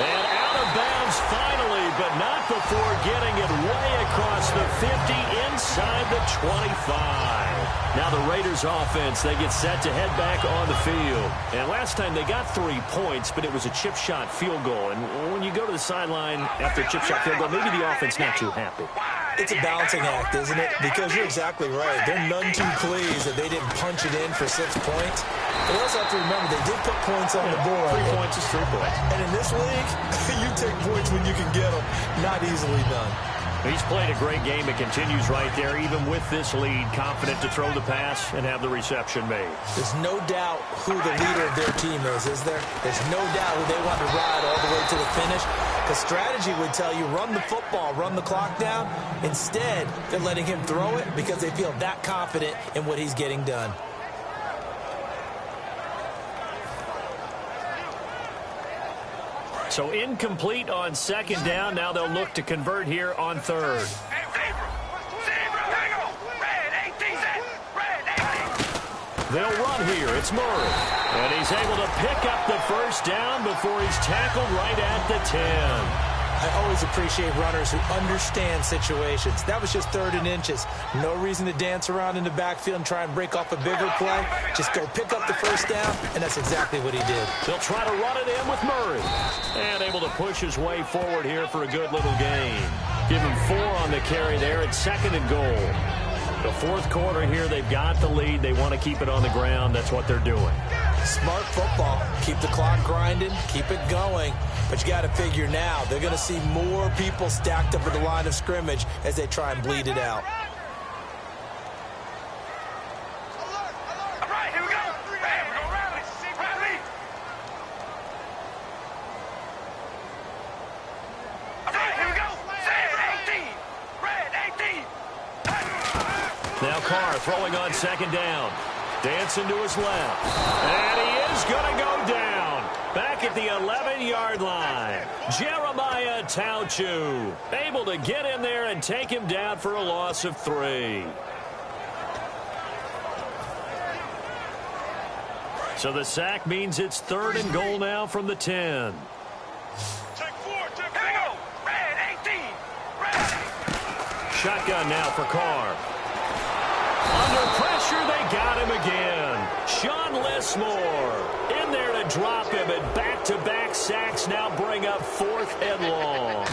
And out of bounds finally, but not before getting it way across the 50 inside the 25. Now the Raiders offense, they get set to head back on the field. And last time they got 3 points, but it was a chip shot field goal. And when you go to the sideline after a chip shot field goal, maybe the offense not too happy. It's a balancing act, isn't it? Because you're exactly right. They're none too pleased that they didn't punch it in for 6 points. But you also have to remember they did put points on the board. 3 points is 3 points. And in this league, you take points when you can get them. Not easily done. He's played a great game. It continues right there, even with this lead, confident to throw the pass and have the reception made. There's no doubt who the leader of their team is there? There's no doubt who they want to ride all the way to the finish. Because strategy would tell you, run the football, run the clock down. Instead, they're letting him throw it because they feel that confident in what he's getting done. So incomplete on second down. Now they'll look to convert here on third. They'll run here. It's Murray. And he's able to pick up the first down before he's tackled right at the 10. I always appreciate runners who understand situations. That was just 3rd and inches. No reason to dance around in the backfield and try and break off a bigger play. Just go pick up the first down, and that's exactly what he did. They'll try to run it in with Murray. And able to push his way forward here for a good little gain. Give him 4 on the carry there at 2nd and goal. The fourth quarter here, they've got the lead. They want to keep it on the ground. That's what they're doing. Smart football. Keep the clock grinding. Keep it going. But you got to figure now, they're going to see more people stacked up at the line of scrimmage as they try and bleed it out. All right, here we go. Hey, we're going to rally. Rally. All right, here we go. Red 18. Red 18. Now Carr throwing on second down. Dancing to his left. And he is going to go down. Back at the 11-yard line. Jeremiah Tauchu able to get in there and take him down for a loss of 3. So the sack means it's 3rd and goal now from the 10. Take 4. Here we go. Red 18. Red. Shotgun now for Carr. Under pressure, they got him again. Sean Lismore in there to drop him, and back-to-back sacks now bring up 4th and long.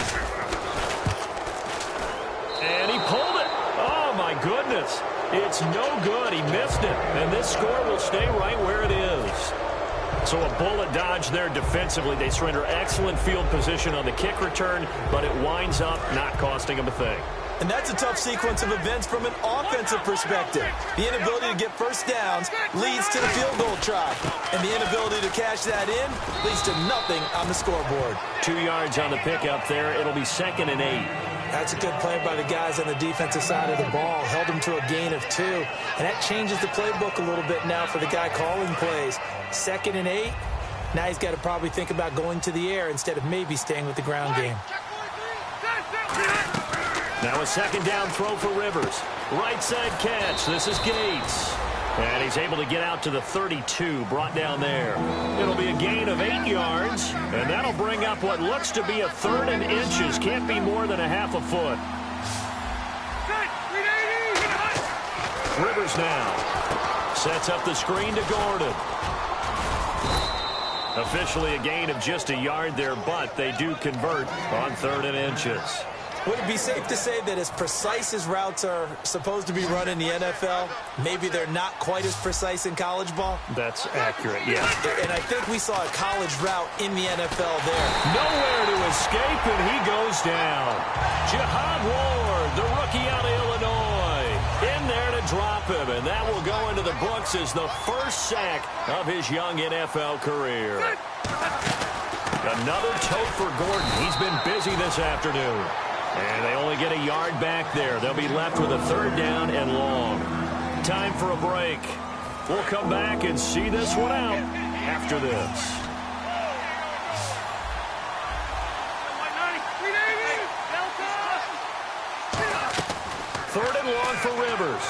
And he pulled it. Oh, my goodness. It's no good. He missed it, and this score will stay right where it is. So a bullet dodge there defensively. They surrender excellent field position on the kick return, but it winds up not costing them a thing. And that's a tough sequence of events from an offensive perspective. The inability to get first downs leads to the field goal try. And the inability to cash that in leads to nothing on the scoreboard. 2 yards on the pickup there. It'll be 2nd and 8. That's a good play by the guys on the defensive side of the ball. Held them to a gain of 2. And that changes the playbook a little bit now for the guy calling plays. 2nd and 8. Now he's got to probably think about going to the air instead of maybe staying with the ground game. Now a second down throw for Rivers. Right side catch. This is Gates. And he's able to get out to the 32, brought down there. It'll be a gain of 8 yards, and that'll bring up what looks to be a 3rd and inches. Can't be more than a half a foot. Rivers now sets up the screen to Gordon. Officially a gain of just a yard there, but they do convert on 3rd and inches. Would it be safe to say that as precise as routes are supposed to be run in the NFL, maybe they're not quite as precise in college ball? That's accurate, yeah. And I think we saw a college route in the NFL there. Nowhere to escape, and he goes down. Jihad Ward, the rookie out of Illinois, in there to drop him, and that will go into the books as the first sack of his young NFL career. Another tote for Gordon. He's been busy this afternoon. And they only get a yard back there. They'll be left with a 3rd down and long. Time for a break. We'll come back and see this one out after this. 3rd and long for Rivers.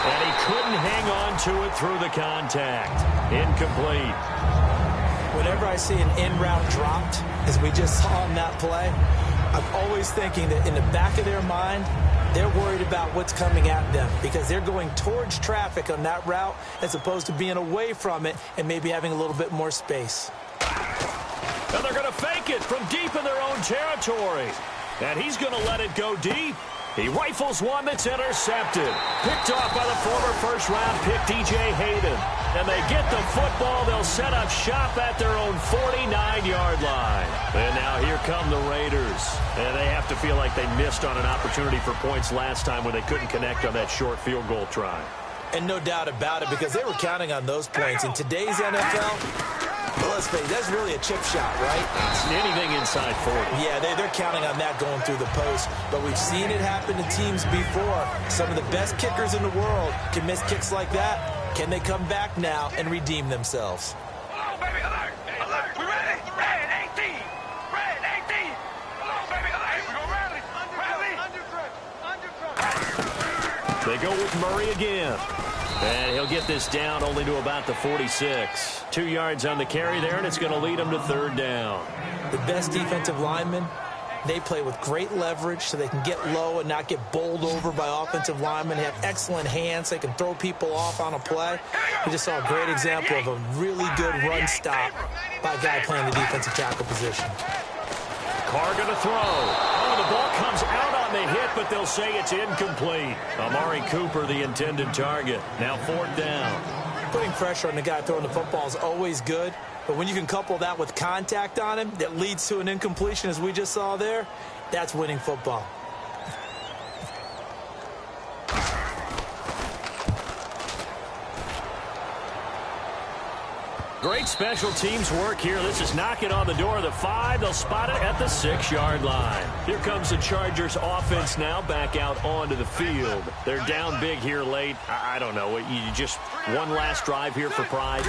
And he couldn't hang on to it through the contact. Incomplete. Whenever I see an in-route dropped, as we just saw in that play, I'm always thinking that in the back of their mind, they're worried about what's coming at them because they're going towards traffic on that route as opposed to being away from it and maybe having a little bit more space. And they're going to fake it from deep in their own territory. And he's going to let it go deep. He rifles one that's intercepted. Picked off by the former first-round pick, DJ Hayden. And they get the football. They'll set up shop at their own 49-yard line. And now here come the Raiders. And they have to feel like they missed on an opportunity for points last time when they couldn't connect on that short field goal try. And no doubt about it, because they were counting on those points. In today's NFL, well, let's face it, that's really a chip shot, right? It's anything inside 40. Yeah, they're counting on that going through the post. But we've seen it happen to teams before. Some of the best kickers in the world can miss kicks like that. Can they come back now and redeem themselves? Hello, baby, alert! Alert! We ready? Red 18! Red 18! Hello, baby, alert! We gonna rally! Rally! They go with Murray again. And he'll get this down only to about the 46. 2 yards on the carry there, and it's going to lead him to 3rd down. The best defensive linemen, they play with great leverage so they can get low and not get bowled over by offensive linemen. They have excellent hands. They can throw people off on a play. We just saw a great example of a really good run stop by a guy playing the defensive tackle position. Carr going to throw. Oh, the ball comes out on the hit, but they'll say it's incomplete. Amari Cooper, the intended target. Now 4th down. Putting pressure on the guy throwing the football is always good, but when you can couple that with contact on him that leads to an incompletion, as we just saw there, that's winning football. Great special teams work here. This is knocking on the door of the 5. They'll spot it at the 6-yard line. Here comes the Chargers offense now back out onto the field. They're down big here late. I don't know. You just one last drive here for pride?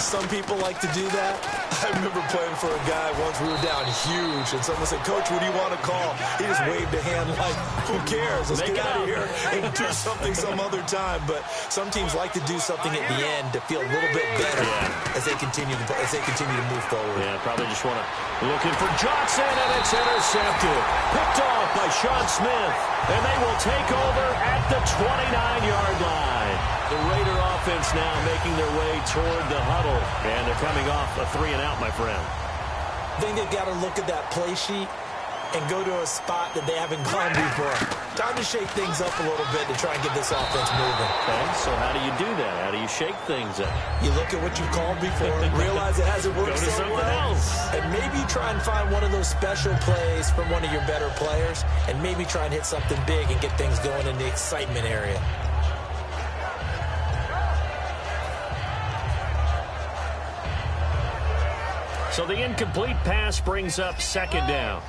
Some people like to do that. I remember playing for a guy once. We were down huge, and someone said, "Coach, what do you want to call?" He just waved a hand like, "Who cares? Let's get out of here and do something some other time." But some teams like to do something at the end to feel a little bit better as they continue to move forward. Yeah, probably just want to looking for Johnson, and it's intercepted. Picked off by Sean Smith, and they will take over at the 29-yard line. The Raider offense now making their way toward the huddle, and they're coming off a 3-and-out, my friend. I think they've got to look at that play sheet and go to a spot that they haven't gone before. Time to shake things up a little bit to try and get this offense moving. Okay, so how do you do that? How do you shake things up? You look at what you've called before, realize it hasn't worked so well, and maybe try and find one of those special plays from one of your better players, and maybe try and hit something big and get things going in the excitement area. So the incomplete pass brings up 2nd down.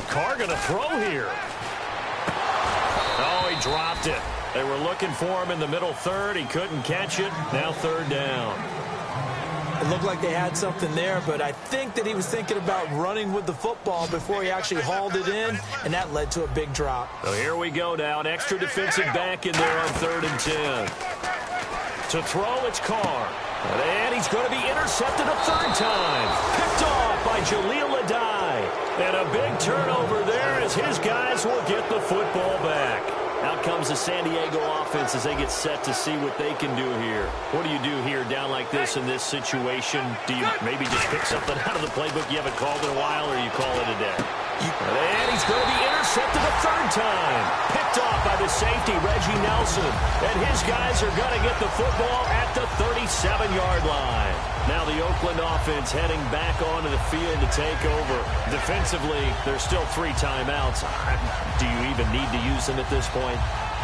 Carr going to throw here. Oh, he dropped it. They were looking for him in the middle 3rd. He couldn't catch it. Now 3rd down. It looked like they had something there, but I think that he was thinking about running with the football before he actually hauled it in, and that led to a big drop. So here we go now. An extra defensive back in there on 3rd and 10. To throw, it's Carr. And he's going to be intercepted a 3rd time. Picked off by Jaleel Adai. And a big turnover there as his guys will get the football back. Out comes the San Diego offense as they get set to see what they can do here. What do you do here down like this in this situation? Do you maybe just pick something out of the playbook you haven't called in a while, or you call it a day? And he's going to be intercepted a 3rd time. Picked off by the safety, Reggie Nelson. And his guys are going to get the football at the 37-yard line. Now the Oakland offense heading back onto the field to take over. Defensively, there's still 3 timeouts. Do you even need to use them at this point?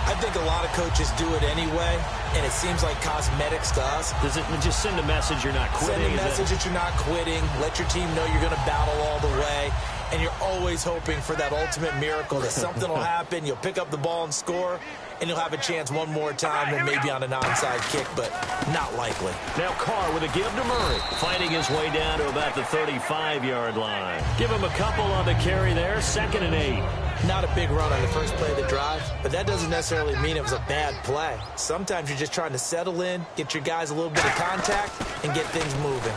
I think a lot of coaches do it anyway, and it seems like cosmetics to us. Does it just send a message you're not quitting? Send a message that you're not quitting. Let your team know you're going to battle all the way. And you're always hoping for that ultimate miracle, that something will happen, you'll pick up the ball and score, and you'll have a chance one more time, and maybe on an onside kick, but not likely. Now Carr with a give to Murray, fighting his way down to about the 35-yard line. Give him a couple on the carry there, 2nd and 8. Not a big run on the first play of the drive, but that doesn't necessarily mean it was a bad play. Sometimes you're just trying to settle in, get your guys a little bit of contact, and get things moving.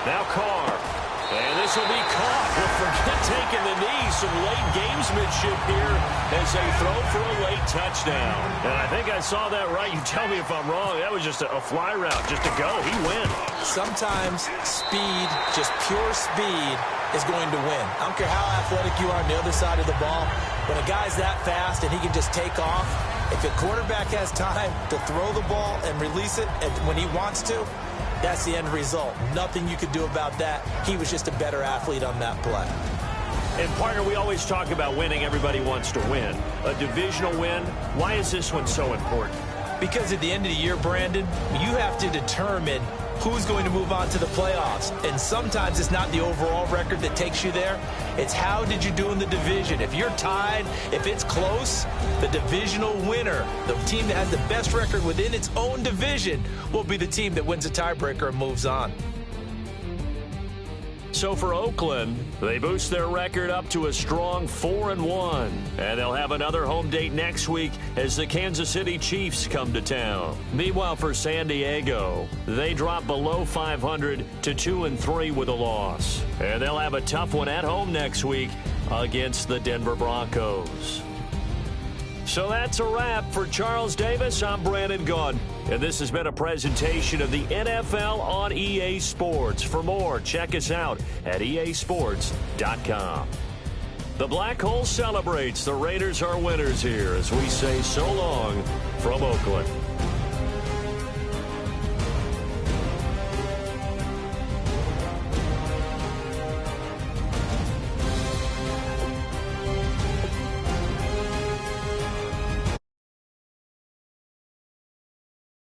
Now Carr. And this will be caught. We'll forget taking the knee. Some late gamesmanship here as they throw for a late touchdown. And I think I saw that right. You tell me if I'm wrong. That was just a fly route, just to go. He went. Sometimes speed, just pure speed, is going to win. I don't care how athletic you are on the other side of the ball. When a guy's that fast and he can just take off, if a quarterback has time to throw the ball and release it when he wants to, that's the end result. Nothing you could do about that. He was just a better athlete on that play. And, partner, we always talk about winning. Everybody wants to win. A divisional win, why is this one so important? Because at the end of the year, Brandon, you have to determine who's going to move on to the playoffs. And sometimes it's not the overall record that takes you there. It's how did you do in the division. If you're tied, if it's close, the divisional winner, the team that has the best record within its own division, will be the team that wins a tiebreaker and moves on. So for Oakland, they boost their record up to a strong 4-1. And they'll have another home date next week as the Kansas City Chiefs come to town. Meanwhile, for San Diego, they drop below 500 to 2-3 with a loss. And they'll have a tough one at home next week against the Denver Broncos. So that's a wrap. For Charles Davis, I'm Brandon Gaudin. And this has been a presentation of the NFL on EA Sports. For more, check us out at easports.com. The Black Hole celebrates. The Raiders are winners here as we say so long from Oakland.